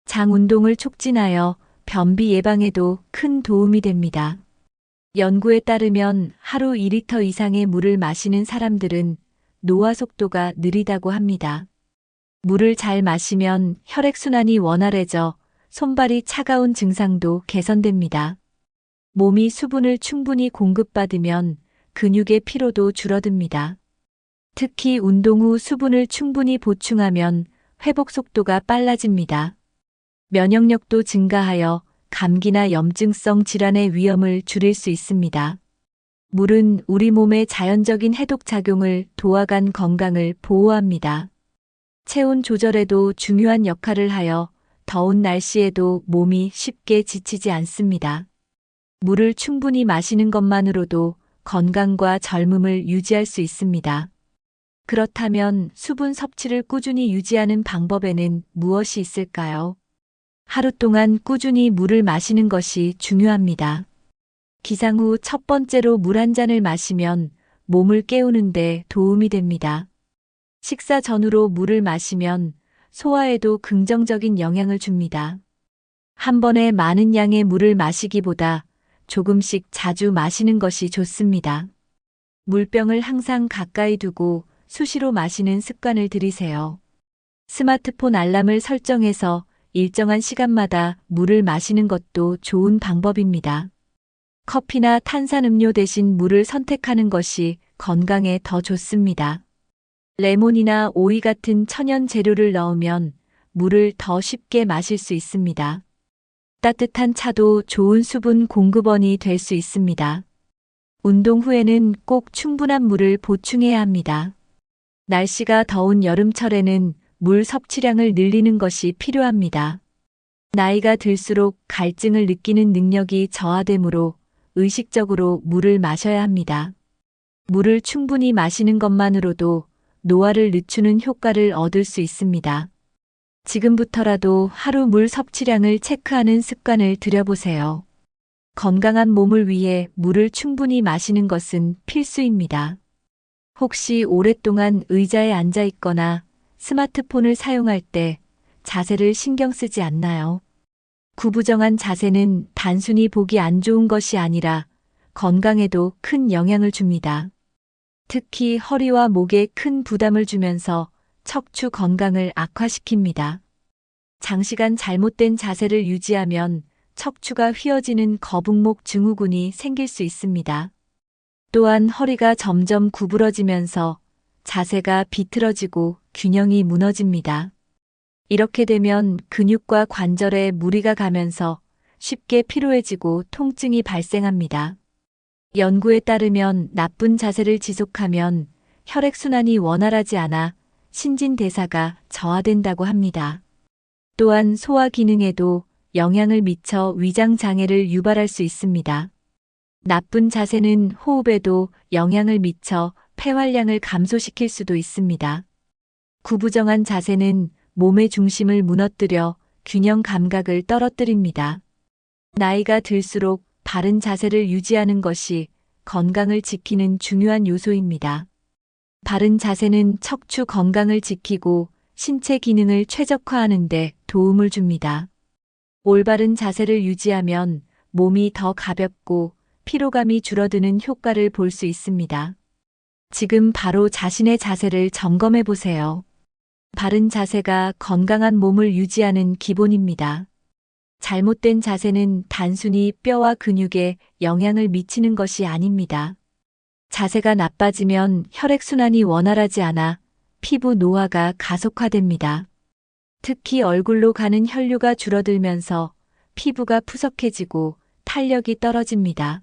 장 운동을 촉진하여 변비 예방에도 큰 도움이 됩니다. 연구에 따르면 하루 2리터 이상의 물을 마시는 사람들은 노화 속도가 느리다고 합니다. 물을 잘 마시면 혈액순환이 원활해져 손발이 차가운 증상도 개선됩니다. 몸이 수분을 충분히 공급받으면 근육의 피로도 줄어듭니다. 특히 운동 후 수분을 충분히 보충하면 회복 속도가 빨라집니다. 면역력도 증가하여 감기나 염증성 질환의 위험을 줄일 수 있습니다. 물은 우리 몸의 자연적인 해독 작용을 도와간 건강을 보호합니다. 체온 조절에도 중요한 역할을 하여 더운 날씨에도 몸이 쉽게 지치지 않습니다. 물을 충분히 마시는 것만으로도 건강과 젊음을 유지할 수 있습니다. 그렇다면 수분 섭취를 꾸준히 유지하는 방법에는 무엇이 있을까요? 하루 동안 꾸준히 물을 마시는 것이 중요합니다. 기상 후 첫 번째로 물 한 잔을 마시면 몸을 깨우는데 도움이 됩니다. 식사 전후로 물을 마시면 소화에도 긍정적인 영향을 줍니다. 한 번에 많은 양의 물을 마시기보다 조금씩 자주 마시는 것이 좋습니다. 물병을 항상 가까이 두고 수시로 마시는 습관을 들이세요. 스마트폰 알람을 설정해서 일정한 시간마다 물을 마시는 것도 좋은 방법입니다. 커피나 탄산음료 대신 물을 선택하는 것이 건강에 더 좋습니다. 레몬이나 오이 같은 천연 재료를 넣으면 물을 더 쉽게 마실 수 있습니다. 따뜻한 차도 좋은 수분 공급원이 될 수 있습니다. 운동 후에는 꼭 충분한 물을 보충해야 합니다. 날씨가 더운 여름철에는 물 섭취량을 늘리는 것이 필요합니다. 나이가 들수록 갈증을 느끼는 능력이 저하되므로 의식적으로 물을 마셔야 합니다. 물을 충분히 마시는 것만으로도 노화를 늦추는 효과를 얻을 수 있습니다. 지금부터라도 하루 물 섭취량을 체크하는 습관을 들여보세요. 건강한 몸을 위해 물을 충분히 마시는 것은 필수입니다. 혹시 오랫동안 의자에 앉아 있거나 스마트폰을 사용할 때 자세를 신경 쓰지 않나요? 구부정한 자세는 단순히 보기 안 좋은 것이 아니라 건강에도 큰 영향을 줍니다. 특히 허리와 목에 큰 부담을 주면서 척추 건강을 악화시킵니다. 장시간 잘못된 자세를 유지하면 척추가 휘어지는 거북목 증후군이 생길 수 있습니다. 또한 허리가 점점 구부러지면서 자세가 비틀어지고 균형이 무너집니다. 이렇게 되면 근육과 관절에 무리가 가면서 쉽게 피로해지고 통증이 발생합니다. 연구에 따르면 나쁜 자세를 지속하면 혈액순환이 원활하지 않아 신진대사가 저하된다고 합니다. 또한 소화 기능에도 영향을 미쳐 위장 장애를 유발할 수 있습니다. 나쁜 자세는 호흡에도 영향을 미쳐 폐활량을 감소시킬 수도 있습니다. 구부정한 자세는 몸의 중심을 무너뜨려 균형 감각을 떨어뜨립니다. 나이가 들수록 바른 자세를 유지하는 것이 건강을 지키는 중요한 요소입니다. 바른 자세는 척추 건강을 지키고 신체 기능을 최적화하는 데 도움을 줍니다. 올바른 자세를 유지하면 몸이 더 가볍고 피로감이 줄어드는 효과를 볼 수 있습니다. 지금 바로 자신의 자세를 점검해 보세요. 바른 자세가 건강한 몸을 유지하는 기본입니다. 잘못된 자세는 단순히 뼈와 근육에 영향을 미치는 것이 아닙니다. 자세가 나빠지면 혈액순환이 원활하지 않아 피부 노화가 가속화됩니다. 특히 얼굴로 가는 혈류가 줄어들면서 피부가 푸석해지고 탄력이 떨어집니다.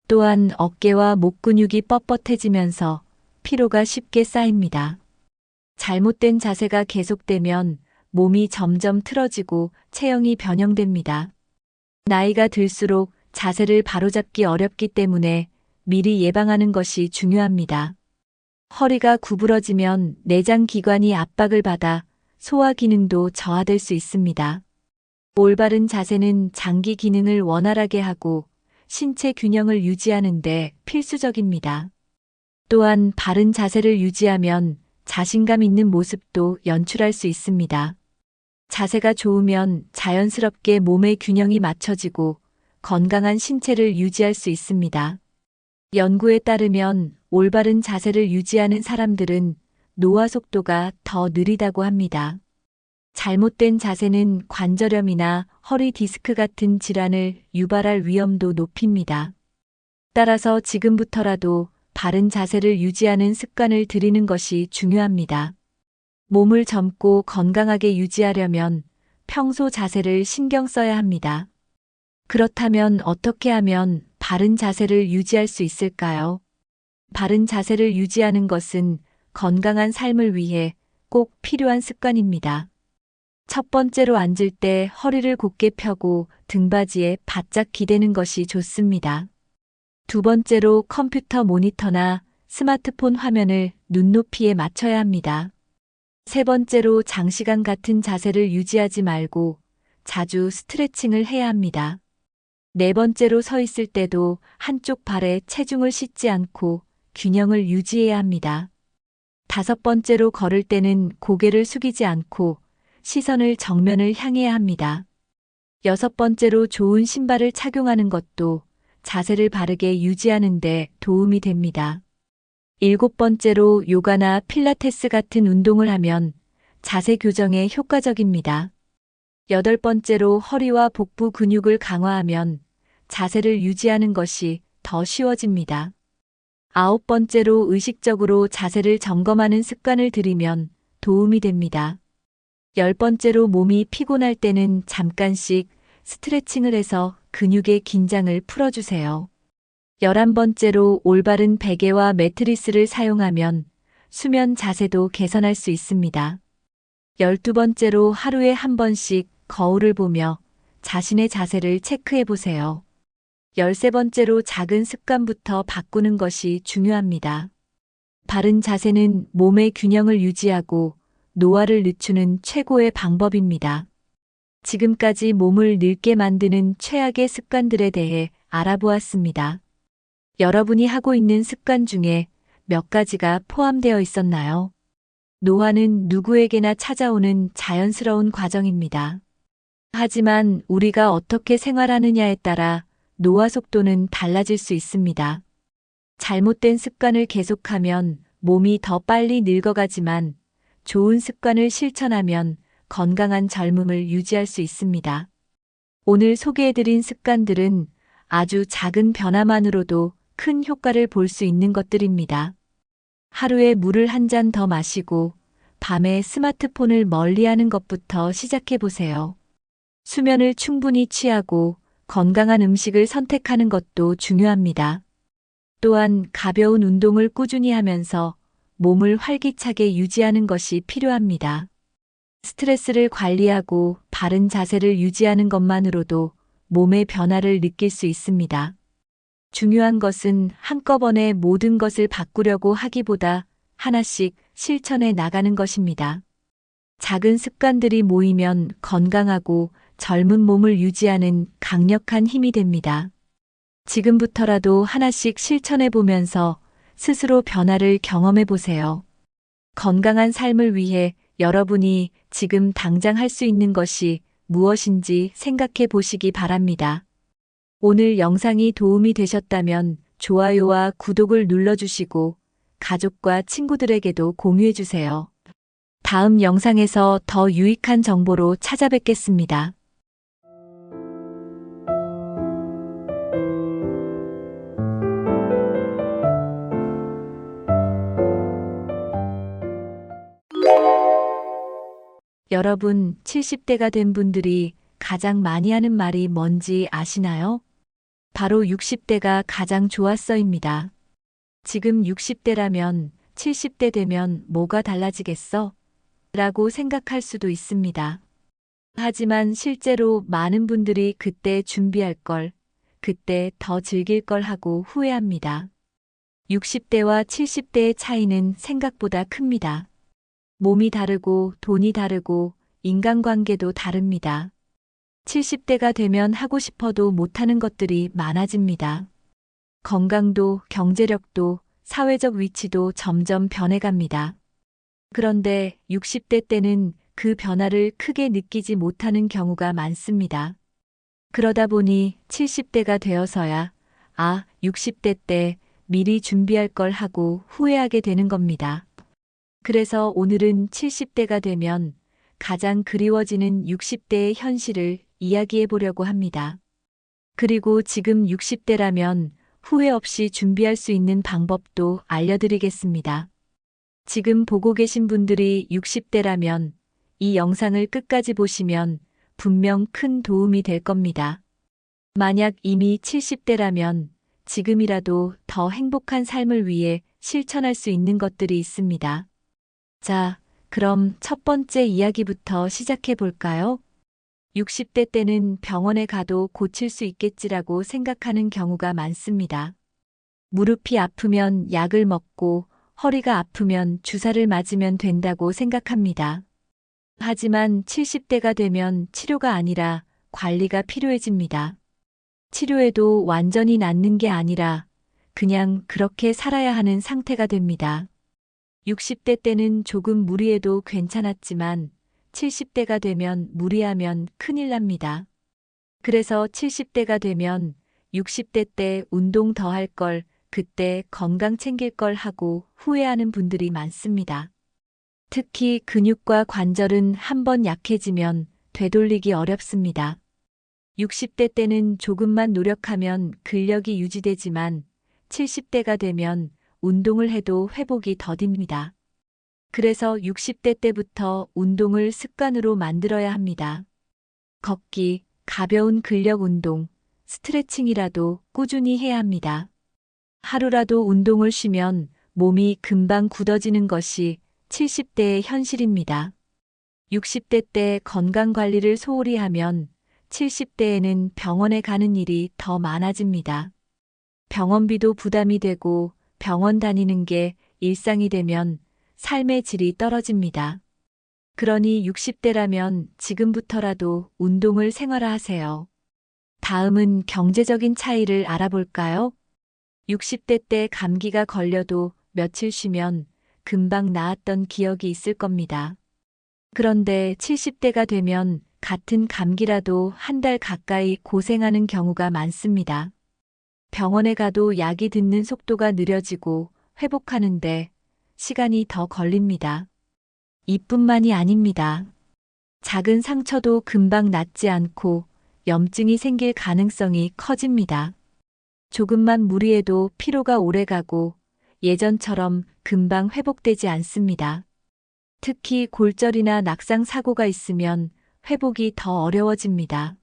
또한 어깨와 목 근육이 뻣뻣해지면서 피로가 쉽게 쌓입니다. 잘못된 자세가 계속되면 몸이 점점 틀어지고 체형이 변형됩니다. 나이가 들수록 자세를 바로잡기 어렵기 때문에 미리 예방하는 것이 중요합니다. 허리가 구부러지면 내장 기관이 압박을 받아 소화 기능도 저하될 수 있습니다. 올바른 자세는 장기 기능을 원활하게 하고 신체 균형을 유지하는 데 필수적입니다. 또한 바른 자세를 유지하면 자신감 있는 모습도 연출할 수 있습니다. 자세가 좋으면 자연스럽게 몸의 균형이 맞춰지고 건강한 신체를 유지할 수 있습니다. 연구에 따르면 올바른 자세를 유지하는 사람들은 노화 속도가 더 느리다고 합니다. 잘못된 자세는 관절염이나 허리 디스크 같은 질환을 유발할 위험도 높입니다. 따라서 지금부터라도 바른 자세를 유지하는 습관을 들이는 것이 중요합니다. 몸을 젊고 건강하게 유지하려면 평소 자세를 신경 써야 합니다. 그렇다면 어떻게 하면 바른 자세를 유지할 수 있을까요? 바른 자세를 유지하는 것은 건강한 삶을 위해 꼭 필요한 습관입니다. 첫 번째로 앉을 때 허리를 곧게 펴고 등받이에 바짝 기대는 것이 좋습니다. 두 번째로 컴퓨터 모니터나 스마트폰 화면을 눈높이에 맞춰야 합니다. 세 번째로 장시간 같은 자세를 유지하지 말고 자주 스트레칭을 해야 합니다. 네 번째로 서 있을 때도 한쪽 발에 체중을 싣지 않고 균형을 유지해야 합니다. 다섯 번째로 걸을 때는 고개를 숙이지 않고 시선을 정면을 향해야 합니다. 여섯 번째로 좋은 신발을 착용하는 것도 자세를 바르게 유지하는 데 도움이 됩니다. 일곱 번째로 요가나 필라테스 같은 운동을 하면 자세 교정에 효과적입니다. 여덟 번째로 허리와 복부 근육을 강화하면 자세를 유지하는 것이 더 쉬워집니다. 아홉 번째로 의식적으로 자세를 점검하는 습관을 들이면 도움이 됩니다. 열 번째로 몸이 피곤할 때는 잠깐씩 스트레칭을 해서 근육의 긴장을 풀어주세요. 11번째로 올바른 베개와 매트리스를 사용하면 수면 자세도 개선할 수 있습니다. 12번째로 하루에 한 번씩 거울을 보며 자신의 자세를 체크해 보세요. 13번째로 작은 습관부터 바꾸는 것이 중요합니다. 바른 자세는 몸의 균형을 유지하고 노화를 늦추는 최고의 방법입니다. 지금까지 몸을 늙게 만드는 최악의 습관들에 대해 알아보았습니다. 여러분이 하고 있는 습관 중에 몇 가지가 포함되어 있었나요? 노화는 누구에게나 찾아오는 자연스러운 과정입니다. 하지만 우리가 어떻게 생활하느냐에 따라 노화 속도는 달라질 수 있습니다. 잘못된 습관을 계속하면 몸이 더 빨리 늙어가지만 좋은 습관을 실천하면 건강한 젊음을 유지할 수 있습니다. 오늘 소개해드린 습관들은 아주 작은 변화만으로도 큰 효과를 볼 수 있는 것들입니다. 하루에 물을 한 잔 더 마시고 밤에 스마트폰을 멀리하는 것부터 시작해 보세요. 수면을 충분히 취하고 건강한 음식을 선택하는 것도 중요합니다. 또한 가벼운 운동을 꾸준히 하면서 몸을 활기차게 유지하는 것이 필요합니다. 스트레스를 관리하고 바른 자세를 유지하는 것만으로도 몸의 변화를 느낄 수 있습니다. 중요한 것은 한꺼번에 모든 것을 바꾸려고 하기보다 하나씩 실천해 나가는 것입니다. 작은 습관들이 모이면 건강하고 젊은 몸을 유지하는 강력한 힘이 됩니다. 지금부터라도 하나씩 실천해 보면서 스스로 변화를 경험해 보세요. 건강한 삶을 위해 여러분이 지금 당장 할 수 있는 것이 무엇인지 생각해 보시기 바랍니다. 오늘 영상이 도움이 되셨다면 좋아요와 구독을 눌러주시고 가족과 친구들에게도 공유해 주세요. 다음 영상에서 더 유익한 정보로 찾아뵙겠습니다. 여러분, 70대가 된 분들이 가장 많이 하는 말이 뭔지 아시나요? 바로 60대가 가장 좋았어입니다. 지금 60대라면 70대 되면 뭐가 달라지겠어? 라고 생각할 수도 있습니다. 하지만 실제로 많은 분들이 그때 준비할 걸, 그때 더 즐길 걸 하고 후회합니다. 60대와 70대의 차이는 생각보다 큽니다. 몸이 다르고 돈이 다르고 인간관계도 다릅니다. 70대가 되면 하고 싶어도 못하는 것들이 많아집니다. 건강도 경제력도 사회적 위치도 점점 변해갑니다. 그런데 60대 때는 그 변화를 크게 느끼지 못하는 경우가 많습니다. 그러다 보니 70대가 되어서야 60대 때 미리 준비할 걸 하고 후회하게 되는 겁니다. 그래서 오늘은 70대가 되면 가장 그리워지는 60대의 현실을 이야기해 보려고 합니다. 그리고 지금 60대라면 후회 없이 준비할 수 있는 방법도 알려드리겠습니다. 지금 보고 계신 분들이 60대라면 이 영상을 끝까지 보시면 분명 큰 도움이 될 겁니다. 만약 이미 70대라면 지금이라도 더 행복한 삶을 위해 실천할 수 있는 것들이 있습니다. 자, 그럼 첫 번째 이야기부터 시작해 볼까요? 60대 때는 병원에 가도 고칠 수 있겠지라고 생각하는 경우가 많습니다. 무릎이 아프면 약을 먹고 허리가 아프면 주사를 맞으면 된다고 생각합니다. 하지만 70대가 되면 치료가 아니라 관리가 필요해집니다. 치료에도 완전히 낫는 게 아니라 그냥 그렇게 살아야 하는 상태가 됩니다. 60대 때는 조금 무리해도 괜찮았지만 70대가 되면 무리하면 큰일 납니다. 그래서 70대가 되면 60대 때 운동 더 할 걸, 그때 건강 챙길 걸 하고 후회하는 분들이 많습니다. 특히 근육과 관절은 한번 약해지면 되돌리기 어렵습니다. 60대 때는 조금만 노력하면 근력이 유지되지만 70대가 되면 운동을 해도 회복이 더딥니다. 그래서 60대 때부터 운동을 습관으로 만들어야 합니다. 걷기, 가벼운 근력 운동, 스트레칭이라도 꾸준히 해야 합니다. 하루라도 운동을 쉬면 몸이 금방 굳어지는 것이 70대의 현실입니다. 60대 때 건강 관리를 소홀히 하면 70대에는 병원에 가는 일이 더 많아집니다. 병원비도 부담이 되고 병원 다니는 게 일상이 되면 삶의 질이 떨어집니다. 그러니 60대라면 지금부터라도 운동을 생활화하세요. 다음은 경제적인 차이를 알아볼까요? 60대 때 감기가 걸려도 며칠 쉬면 금방 나았던 기억이 있을 겁니다. 그런데 70대가 되면 같은 감기라도 한 달 가까이 고생하는 경우가 많습니다. 병원에 가도 약이 듣는 속도가 느려지고 회복하는데 시간이 더 걸립니다. 이뿐만이 아닙니다. 작은 상처도 금방 낫지 않고 염증이 생길 가능성이 커집니다. 조금만 무리해도 피로가 오래가고 예전처럼 금방 회복되지 않습니다. 특히 골절이나 낙상 사고가 있으면 회복이 더 어려워집니다.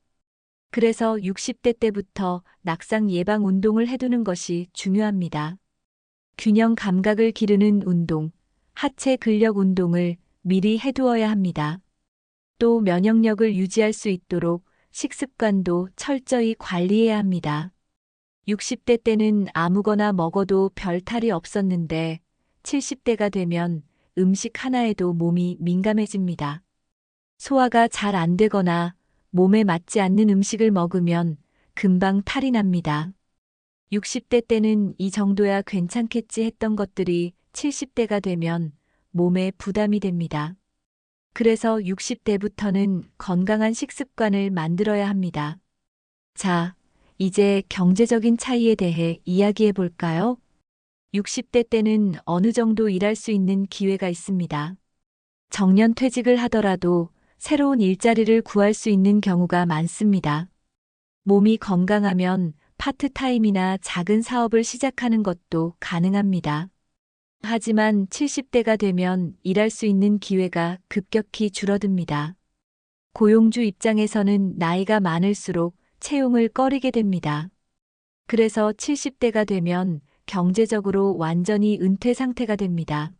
그래서 60대 때부터 낙상 예방 운동을 해두는 것이 중요합니다. 균형 감각을 기르는 운동, 하체 근력 운동을 미리 해두어야 합니다. 또 면역력을 유지할 수 있도록 식습관도 철저히 관리해야 합니다. 60대 때는 아무거나 먹어도 별 탈이 없었는데 70대가 되면 음식 하나에도 몸이 민감해집니다. 소화가 잘 안 되거나 몸에 맞지 않는 음식을 먹으면 금방 탈이 납니다. 60대 때는 이 정도야 괜찮겠지 했던 것들이 70대가 되면 몸에 부담이 됩니다. 그래서 60대부터는 건강한 식습관을 만들어야 합니다. 자, 이제 경제적인 차이에 대해 이야기해 볼까요? 60대 때는 어느 정도 일할 수 있는 기회가 있습니다. 정년 퇴직을 하더라도 새로운 일자리를 구할 수 있는 경우가 많습니다. 몸이 건강하면 파트타임이나 작은 사업을 시작하는 것도 가능합니다. 하지만 70대가 되면 일할 수 있는 기회가 급격히 줄어듭니다. 고용주 입장에서는 나이가 많을수록 채용을 꺼리게 됩니다. 그래서 70대가 되면 경제적으로 완전히 은퇴 상태가 됩니다.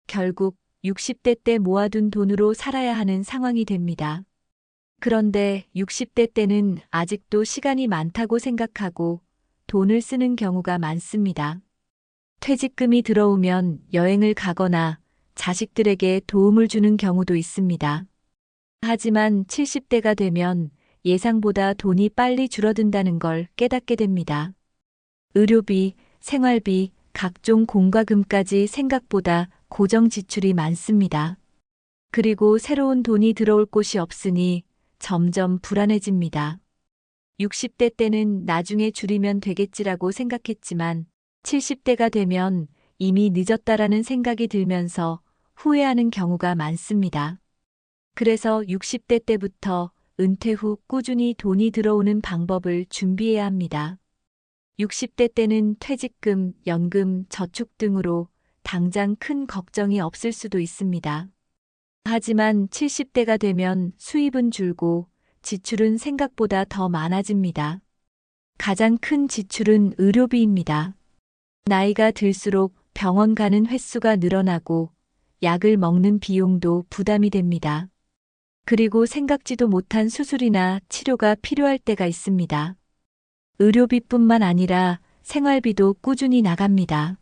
결국 60대 때 모아둔 돈으로 살아야 하는 상황이 됩니다. 그런데 60대 때는 아직도 시간이 많다고 생각하고 돈을 쓰는 경우가 많습니다. 퇴직금이 들어오면 여행을 가거나 자식들에게 도움을 주는 경우도 있습니다. 하지만 70대가 되면 예상보다 돈이 빨리 줄어든다는 걸 깨닫게 됩니다. 의료비, 생활비, 각종 공과금까지 생각보다 고정 지출이 많습니다. 그리고 새로운 돈이 들어올 곳이 없으니 점점 불안해집니다. 60대 때는 나중에 줄이면 되겠지라고 생각했지만 70대가 되면 이미 늦었다라는 생각이 들면서 후회하는 경우가 많습니다. 그래서 60대 때부터 은퇴 후 꾸준히 돈이 들어오는 방법을 준비해야 합니다. 60대 때는 퇴직금, 연금, 저축 등으로 당장 큰 걱정이 없을 수도 있습니다. 하지만 70대가 되면 수입은 줄고 지출은 생각보다 더 많아집니다. 가장 큰 지출은 의료비입니다. 나이가 들수록 병원 가는 횟수가 늘어나고 약을 먹는 비용도 부담이 됩니다. 그리고 생각지도 못한 수술이나 치료가 필요할 때가 있습니다. 의료비뿐만 아니라 생활비도 꾸준히 나갑니다.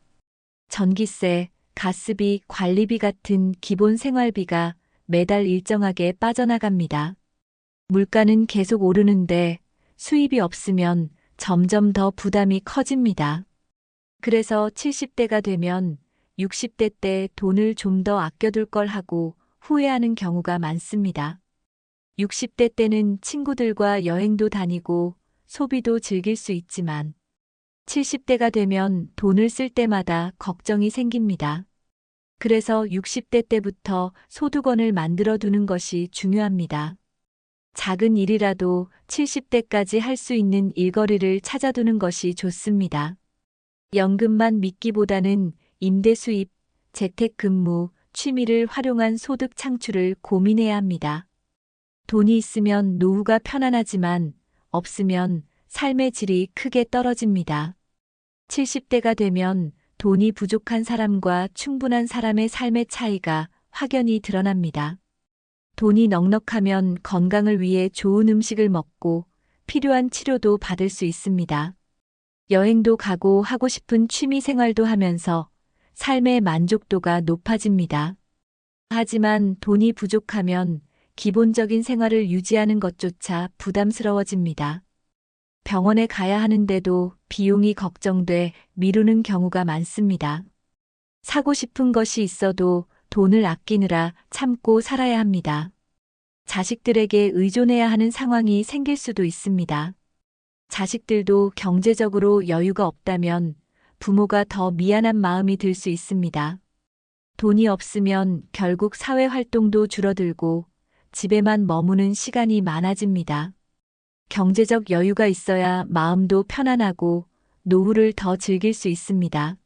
전기세, 가스비, 관리비 같은 기본 생활비가 매달 일정하게 빠져나갑니다. 물가는 계속 오르는데 수입이 없으면 점점 더 부담이 커집니다. 그래서 70대가 되면 60대 때 돈을 좀 더 아껴둘 걸 하고 후회하는 경우가 많습니다. 60대 때는 친구들과 여행도 다니고 소비도 즐길 수 있지만 70대가 되면 돈을 쓸 때마다 걱정이 생깁니다. 그래서 60대 때부터 소득원을 만들어 두는 것이 중요합니다. 작은 일이라도 70대까지 할 수 있는 일거리를 찾아두는 것이 좋습니다. 연금만 믿기보다는 임대 수입, 재택근무, 취미를 활용한 소득 창출을 고민해야 합니다. 돈이 있으면 노후가 편안하지만 없으면 삶의 질이 크게 떨어집니다. 70대가 되면 돈이 부족한 사람과 충분한 사람의 삶의 차이가 확연히 드러납니다. 돈이 넉넉하면 건강을 위해 좋은 음식을 먹고 필요한 치료도 받을 수 있습니다. 여행도 가고 하고 싶은 취미 생활도 하면서 삶의 만족도가 높아집니다. 하지만 돈이 부족하면 기본적인 생활을 유지하는 것조차 부담스러워집니다. 병원에 가야 하는데도 비용이 걱정돼 미루는 경우가 많습니다. 사고 싶은 것이 있어도 돈을 아끼느라 참고 살아야 합니다. 자식들에게 의존해야 하는 상황이 생길 수도 있습니다. 자식들도 경제적으로 여유가 없다면 부모가 더 미안한 마음이 들 수 있습니다. 돈이 없으면 결국 사회 활동도 줄어들고 집에만 머무는 시간이 많아집니다. 경제적 여유가 있어야 마음도 편안하고 노후를 더 즐길 수 있습니다.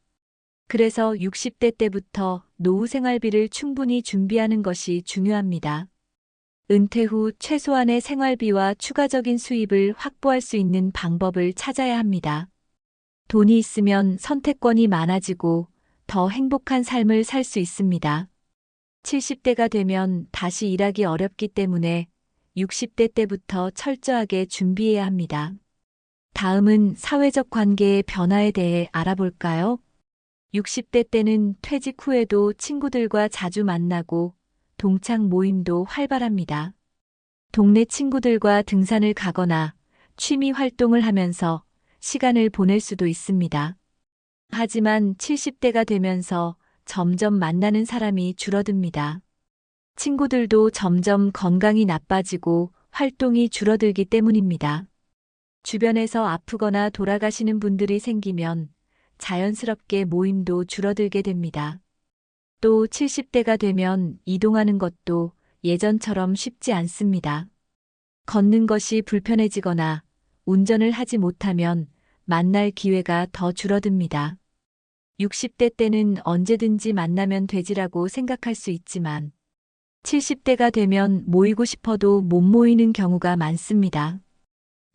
그래서 60대 때부터 노후 생활비를 충분히 준비하는 것이 중요합니다. 은퇴 후 최소한의 생활비와 추가적인 수입을 확보할 수 있는 방법을 찾아야 합니다. 돈이 있으면 선택권이 많아지고 더 행복한 삶을 살 수 있습니다. 70대가 되면 다시 일하기 어렵기 때문에 60대 때부터 철저하게 준비해야 합니다. 다음은 사회적 관계의 변화에 대해 알아볼까요? 60대 때는 퇴직 후에도 친구들과 자주 만나고 동창 모임도 활발합니다. 동네 친구들과 등산을 가거나 취미 활동을 하면서 시간을 보낼 수도 있습니다. 하지만 70대가 되면서 점점 만나는 사람이 줄어듭니다. 친구들도 점점 건강이 나빠지고 활동이 줄어들기 때문입니다. 주변에서 아프거나 돌아가시는 분들이 생기면 자연스럽게 모임도 줄어들게 됩니다. 또 70대가 되면 이동하는 것도 예전처럼 쉽지 않습니다. 걷는 것이 불편해지거나 운전을 하지 못하면 만날 기회가 더 줄어듭니다. 60대 때는 언제든지 만나면 되지라고 생각할 수 있지만 70대가 되면 모이고 싶어도 못 모이는 경우가 많습니다.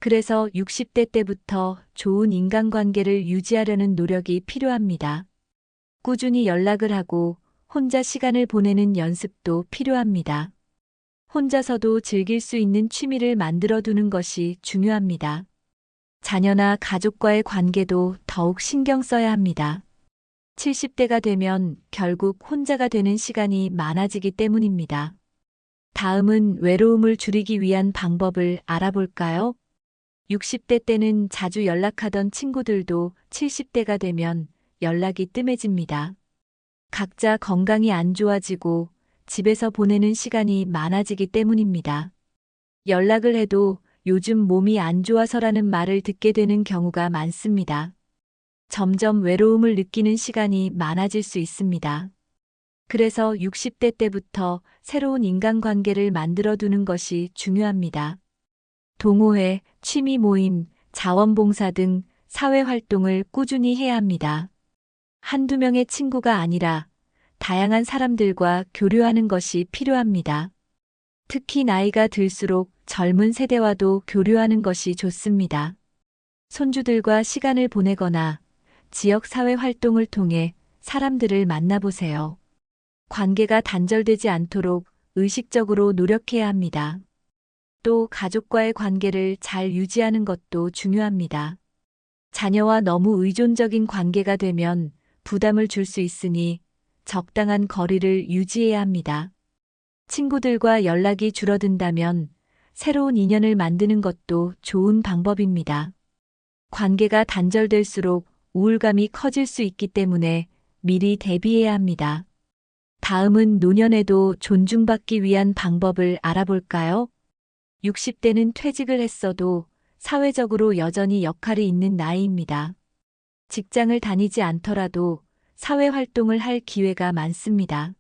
그래서 60대 때부터 좋은 인간관계를 유지하려는 노력이 필요합니다. 꾸준히 연락을 하고 혼자 시간을 보내는 연습도 필요합니다. 혼자서도 즐길 수 있는 취미를 만들어 두는 것이 중요합니다. 자녀나 가족과의 관계도 더욱 신경 써야 합니다. 70대가 되면 결국 혼자가 되는 시간이 많아지기 때문입니다. 다음은 외로움을 줄이기 위한 방법을 알아볼까요? 60대 때는 자주 연락하던 친구들도 70대가 되면 연락이 뜸해집니다. 각자 건강이 안 좋아지고 집에서 보내는 시간이 많아지기 때문입니다. 연락을 해도 요즘 몸이 안 좋아서라는 말을 듣게 되는 경우가 많습니다. 점점 외로움을 느끼는 시간이 많아질 수 있습니다. 그래서 60대 때부터 새로운 인간관계를 만들어 두는 것이 중요합니다. 동호회, 취미 모임, 자원봉사 등 사회활동을 꾸준히 해야 합니다. 한두 명의 친구가 아니라 다양한 사람들과 교류하는 것이 필요합니다. 특히 나이가 들수록 젊은 세대와도 교류하는 것이 좋습니다. 손주들과 시간을 보내거나 지역 사회 활동을 통해 사람들을 만나보세요. 관계가 단절되지 않도록 의식적으로 노력해야 합니다. 또 가족과의 관계를 잘 유지하는 것도 중요합니다. 자녀와 너무 의존적인 관계가 되면 부담을 줄 수 있으니 적당한 거리를 유지해야 합니다. 친구들과 연락이 줄어든다면 새로운 인연을 만드는 것도 좋은 방법입니다. 관계가 단절될수록 우울감이 커질 수 있기 때문에 미리 대비해야 합니다. 다음은 노년에도 존중받기 위한 방법을 알아볼까요? 60대는 퇴직을 했어도 사회적으로 여전히 역할이 있는 나이입니다. 직장을 다니지 않더라도 사회 활동을 할 기회가 많습니다.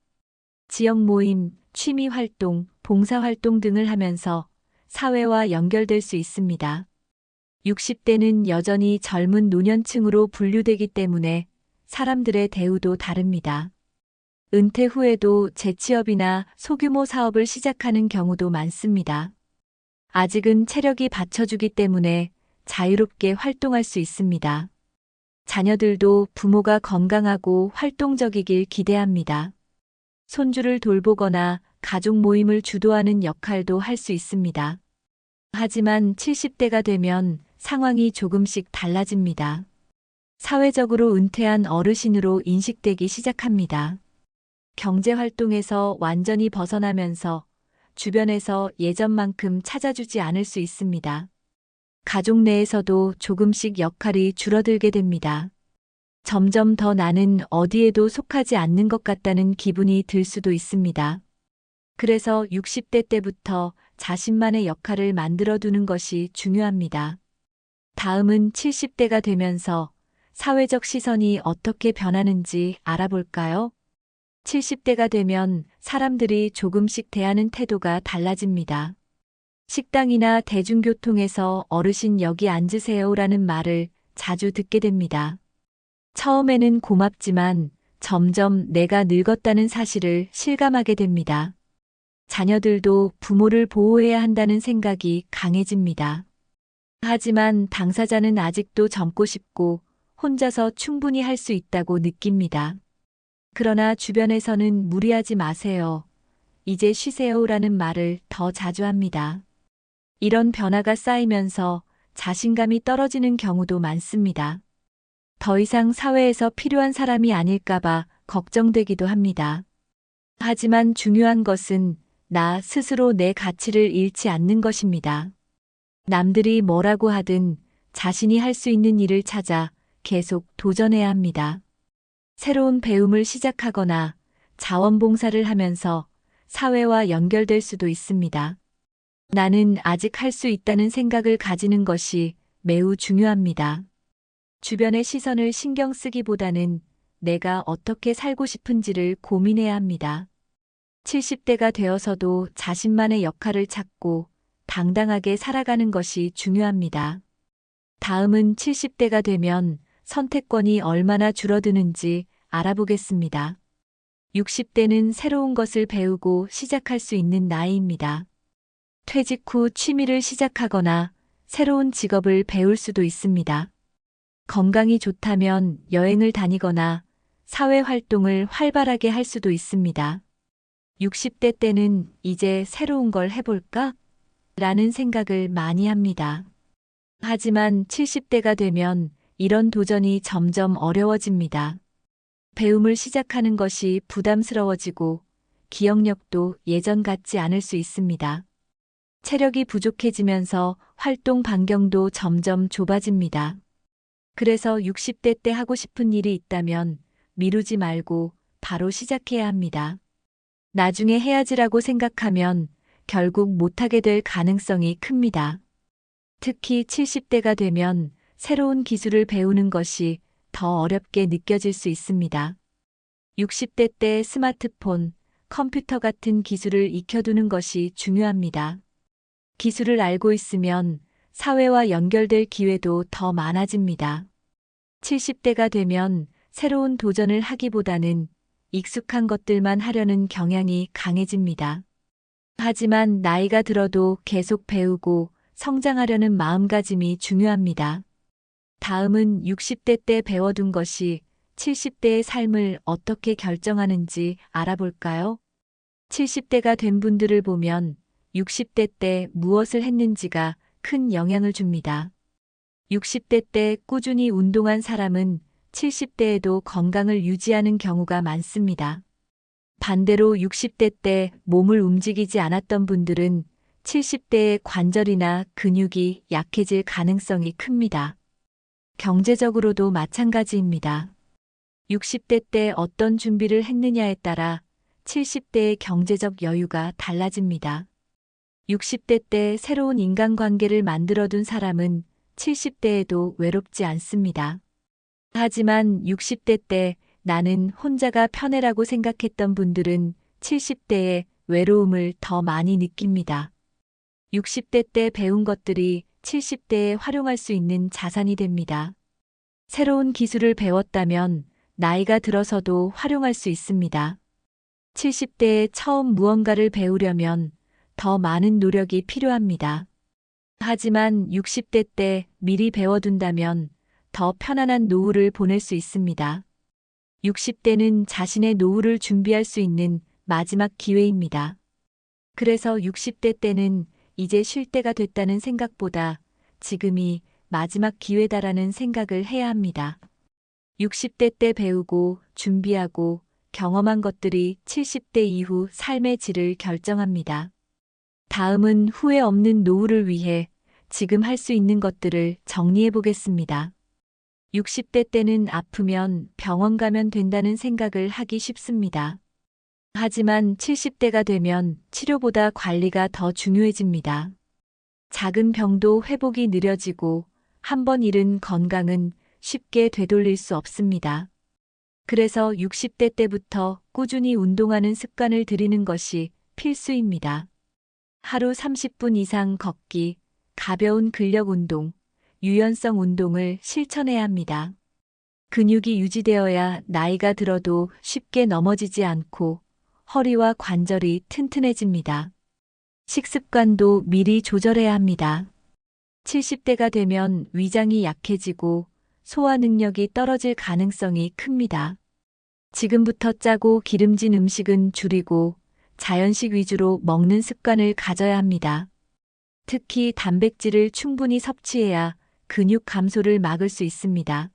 지역 모임, 취미 활동, 봉사 활동 등을 하면서 사회와 연결될 수 있습니다. 60대는 여전히 젊은 노년층으로 분류되기 때문에 사람들의 대우도 다릅니다. 은퇴 후에도 재취업이나 소규모 사업을 시작하는 경우도 많습니다. 아직은 체력이 받쳐주기 때문에 자유롭게 활동할 수 있습니다. 자녀들도 부모가 건강하고 활동적이길 기대합니다. 손주를 돌보거나 가족 모임을 주도하는 역할도 할 수 있습니다. 하지만 70대가 되면 상황이 조금씩 달라집니다. 사회적으로 은퇴한 어르신으로 인식되기 시작합니다. 경제활동에서 완전히 벗어나면서 주변에서 예전만큼 찾아주지 않을 수 있습니다. 가족 내에서도 조금씩 역할이 줄어들게 됩니다. 점점 더 나는 어디에도 속하지 않는 것 같다는 기분이 들 수도 있습니다. 그래서 60대 때부터 자신만의 역할을 만들어 두는 것이 중요합니다. 다음은 70대가 되면서 사회적 시선이 어떻게 변하는지 알아볼까요? 70대가 되면 사람들이 조금씩 대하는 태도가 달라집니다. 식당이나 대중교통에서 어르신 여기 앉으세요라는 말을 자주 듣게 됩니다. 처음에는 고맙지만 점점 내가 늙었다는 사실을 실감하게 됩니다. 자녀들도 부모를 보호해야 한다는 생각이 강해집니다. 하지만 당사자는 아직도 젊고 싶고 혼자서 충분히 할 수 있다고 느낍니다. 그러나 주변에서는 무리하지 마세요. 이제 쉬세요라는 말을 더 자주 합니다. 이런 변화가 쌓이면서 자신감이 떨어지는 경우도 많습니다. 더 이상 사회에서 필요한 사람이 아닐까봐 걱정되기도 합니다. 하지만 중요한 것은 나 스스로 내 가치를 잃지 않는 것입니다. 남들이 뭐라고 하든 자신이 할 수 있는 일을 찾아 계속 도전해야 합니다. 새로운 배움을 시작하거나 자원봉사를 하면서 사회와 연결될 수도 있습니다. 나는 아직 할 수 있다는 생각을 가지는 것이 매우 중요합니다. 주변의 시선을 신경 쓰기보다는 내가 어떻게 살고 싶은지를 고민해야 합니다. 70대가 되어서도 자신만의 역할을 찾고 당당하게 살아가는 것이 중요합니다. 다음은 70대가 되면 선택권이 얼마나 줄어드는지 알아보겠습니다. 60대는 새로운 것을 배우고 시작할 수 있는 나이입니다. 퇴직 후 취미를 시작하거나 새로운 직업을 배울 수도 있습니다. 건강이 좋다면 여행을 다니거나 사회 활동을 활발하게 할 수도 있습니다. 60대 때는 이제 새로운 걸 해볼까? 라는 생각을 많이 합니다. 하지만 70대가 되면 이런 도전이 점점 어려워집니다. 배움을 시작하는 것이 부담스러워지고 기억력도 예전 같지 않을 수 있습니다. 체력이 부족해지면서 활동 반경도 점점 좁아집니다. 그래서 60대 때 하고 싶은 일이 있다면 미루지 말고 바로 시작해야 합니다. 나중에 해야지라고 생각하면 결국 못하게 될 가능성이 큽니다. 특히 70대가 되면 새로운 기술을 배우는 것이 더 어렵게 느껴질 수 있습니다. 60대 때 스마트폰, 컴퓨터 같은 기술을 익혀두는 것이 중요합니다. 기술을 알고 있으면 사회와 연결될 기회도 더 많아집니다. 70대가 되면 새로운 도전을 하기보다는 익숙한 것들만 하려는 경향이 강해집니다. 하지만 나이가 들어도 계속 배우고 성장하려는 마음가짐이 중요합니다. 다음은 60대 때 배워둔 것이 70대의 삶을 어떻게 결정하는지 알아볼까요? 70대가 된 분들을 보면 60대 때 무엇을 했는지가 큰 영향을 줍니다. 60대 때 꾸준히 운동한 사람은 70대에도 건강을 유지하는 경우가 많습니다. 반대로 60대 때 몸을 움직이지 않았던 분들은 70대의 관절이나 근육이 약해질 가능성이 큽니다. 경제적으로도 마찬가지입니다. 60대 때 어떤 준비를 했느냐에 따라 70대의 경제적 여유가 달라집니다. 60대 때 새로운 인간관계를 만들어둔 사람은 70대에도 외롭지 않습니다. 하지만 60대 때 나는 혼자가 편해라고 생각했던 분들은 70대에 외로움을 더 많이 느낍니다. 60대 때 배운 것들이 70대에 활용할 수 있는 자산이 됩니다. 새로운 기술을 배웠다면 나이가 들어서도 활용할 수 있습니다. 70대에 처음 무언가를 배우려면 더 많은 노력이 필요합니다. 하지만 60대 때 미리 배워둔다면 더 편안한 노후를 보낼 수 있습니다. 60대는 자신의 노후를 준비할 수 있는 마지막 기회입니다. 그래서 60대 때는 이제 쉴 때가 됐다는 생각보다 지금이 마지막 기회다라는 생각을 해야 합니다. 60대 때 배우고 준비하고 경험한 것들이 70대 이후 삶의 질을 결정합니다. 다음은 후회 없는 노후를 위해 지금 할 수 있는 것들을 정리해 보겠습니다. 60대 때는 아프면 병원 가면 된다는 생각을 하기 쉽습니다. 하지만 70대가 되면 치료보다 관리가 더 중요해집니다. 작은 병도 회복이 느려지고 한 번 잃은 건강은 쉽게 되돌릴 수 없습니다. 그래서 60대 때부터 꾸준히 운동하는 습관을 들이는 것이 필수입니다. 하루 30분 이상 걷기, 가벼운 근력 운동, 유연성 운동을 실천해야 합니다. 근육이 유지되어야 나이가 들어도 쉽게 넘어지지 않고 허리와 관절이 튼튼해집니다. 식습관도 미리 조절해야 합니다. 70대가 되면 위장이 약해지고 소화 능력이 떨어질 가능성이 큽니다. 지금부터 짜고 기름진 음식은 줄이고 자연식 위주로 먹는 습관을 가져야 합니다. 특히 단백질을 충분히 섭취해야 근육 감소를 막을 수 있습니다.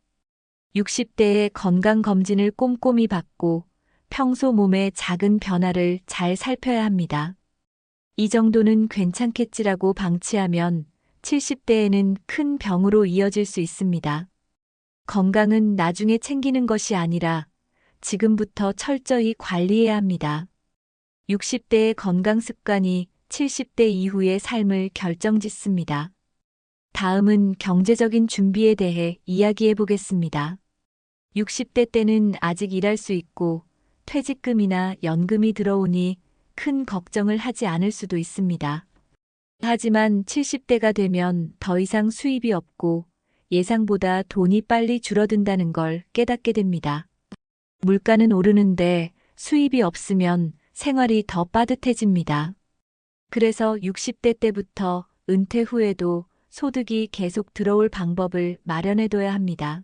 60대의 건강검진을 꼼꼼히 받고 평소 몸의 작은 변화를 잘 살펴야 합니다. 이 정도는 괜찮겠지라고 방치하면 70대에는 큰 병으로 이어질 수 있습니다. 건강은 나중에 챙기는 것이 아니라 지금부터 철저히 관리해야 합니다. 60대의 건강 습관이 70대 이후의 삶을 결정짓습니다. 다음은 경제적인 준비에 대해 이야기해 보겠습니다. 60대 때는 아직 일할 수 있고 퇴직금이나 연금이 들어오니 큰 걱정을 하지 않을 수도 있습니다. 하지만 70대가 되면 더 이상 수입이 없고 예상보다 돈이 빨리 줄어든다는 걸 깨닫게 됩니다. 물가는 오르는데 수입이 없으면 생활이 더 빠듯해집니다. 그래서 60대 때부터 은퇴 후에도 소득이 계속 들어올 방법을 마련해둬야 합니다.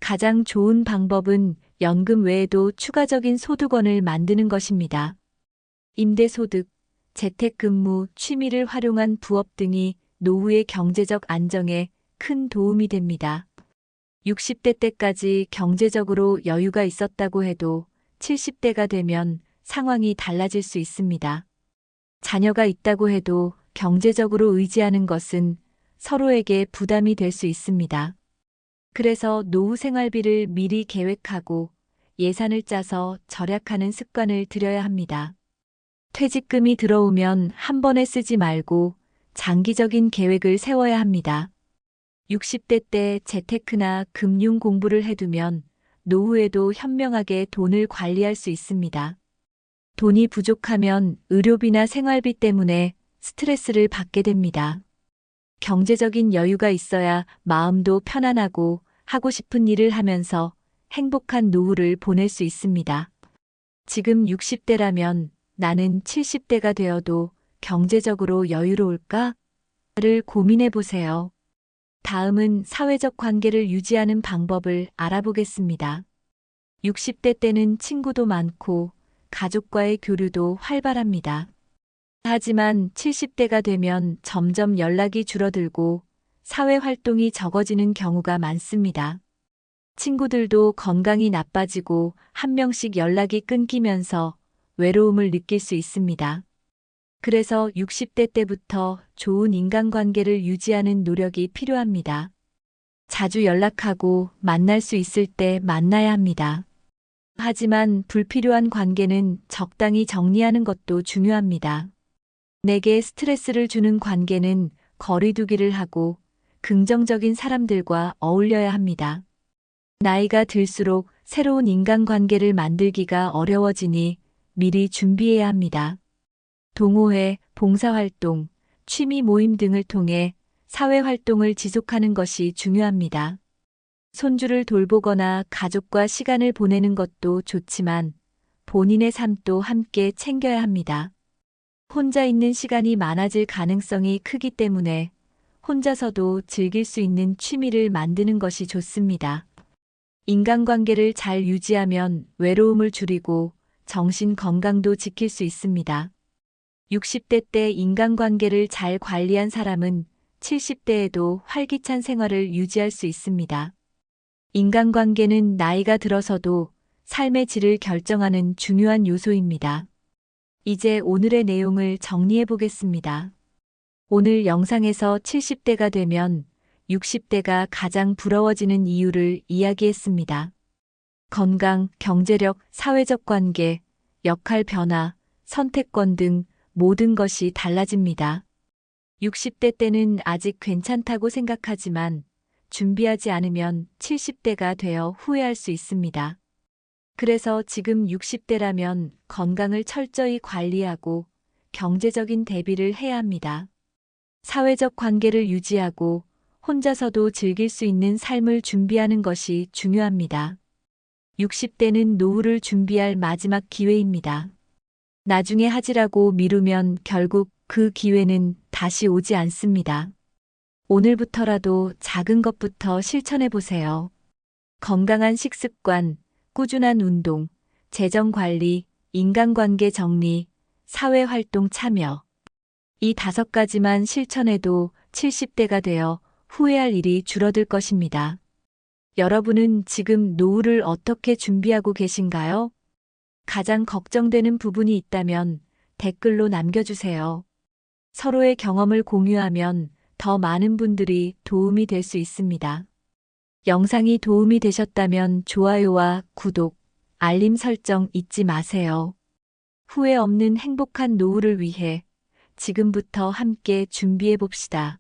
가장 좋은 방법은 연금 외에도 추가적인 소득원을 만드는 것입니다. 임대소득, 재택근무, 취미를 활용한 부업 등이 노후의 경제적 안정에 큰 도움이 됩니다. 60대 때까지 경제적으로 여유가 있었다고 해도 70대가 되면 상황이 달라질 수 있습니다. 자녀가 있다고 해도 경제적으로 의지하는 것은 서로에게 부담이 될 수 있습니다. 그래서 노후 생활비를 미리 계획하고 예산을 짜서 절약하는 습관을 들여야 합니다. 퇴직금이 들어오면 한 번에 쓰지 말고 장기적인 계획을 세워야 합니다. 60대 때 재테크나 금융 공부를 해두면 노후에도 현명하게 돈을 관리할 수 있습니다. 돈이 부족하면 의료비나 생활비 때문에 스트레스를 받게 됩니다. 경제적인 여유가 있어야 마음도 편안하고 하고 싶은 일을 하면서 행복한 노후를 보낼 수 있습니다. 지금 60대라면 나는 70대가 되어도 경제적으로 여유로울까? 를 고민해 보세요. 다음은 사회적 관계를 유지하는 방법을 알아보겠습니다. 60대 때는 친구도 많고 가족과의 교류도 활발합니다. 하지만 70대가 되면 점점 연락이 줄어들고 사회 활동이 적어지는 경우가 많습니다. 친구들도 건강이 나빠지고 한 명씩 연락이 끊기면서 외로움을 느낄 수 있습니다. 그래서 60대 때부터 좋은 인간관계를 유지하는 노력이 필요합니다. 자주 연락하고 만날 수 있을 때 만나야 합니다. 하지만 불필요한 관계는 적당히 정리하는 것도 중요합니다. 내게 스트레스를 주는 관계는 거리두기를 하고 긍정적인 사람들과 어울려야 합니다. 나이가 들수록 새로운 인간관계를 만들기가 어려워지니 미리 준비해야 합니다. 동호회, 봉사활동, 취미 모임 등을 통해 사회활동을 지속하는 것이 중요합니다. 손주를 돌보거나 가족과 시간을 보내는 것도 좋지만 본인의 삶도 함께 챙겨야 합니다. 혼자 있는 시간이 많아질 가능성이 크기 때문에 혼자서도 즐길 수 있는 취미를 만드는 것이 좋습니다. 인간관계를 잘 유지하면 외로움을 줄이고 정신 건강도 지킬 수 있습니다. 60대 때 인간관계를 잘 관리한 사람은 70대에도 활기찬 생활을 유지할 수 있습니다. 인간관계는 나이가 들어서도 삶의 질을 결정하는 중요한 요소입니다. 이제 오늘의 내용을 정리해 보겠습니다. 오늘 영상에서 70대가 되면 60대가 가장 부러워지는 이유를 이야기했습니다. 건강, 경제력, 사회적 관계, 역할 변화, 선택권 등 모든 것이 달라집니다. 60대 때는 아직 괜찮다고 생각하지만 준비하지 않으면 70대가 되어 후회할 수 있습니다. 그래서 지금 60대라면 건강을 철저히 관리하고 경제적인 대비를 해야 합니다. 사회적 관계를 유지하고 혼자서도 즐길 수 있는 삶을 준비하는 것이 중요합니다. 60대는 노후를 준비할 마지막 기회입니다. 나중에 하지라고 미루면 결국 그 기회는 다시 오지 않습니다. 오늘부터라도 작은 것부터 실천해 보세요. 건강한 식습관, 꾸준한 운동, 재정 관리, 인간관계 정리, 사회활동 참여. 이 5가지만 실천해도 70대가 되어 후회할 일이 줄어들 것입니다. 여러분은 지금 노후를 어떻게 준비하고 계신가요? 가장 걱정되는 부분이 있다면 댓글로 남겨주세요. 서로의 경험을 공유하면 더 많은 분들이 도움이 될 수 있습니다. 영상이 도움이 되셨다면 좋아요와 구독, 알림 설정 잊지 마세요. 후회 없는 행복한 노후를 위해 지금부터 함께 준비해 봅시다.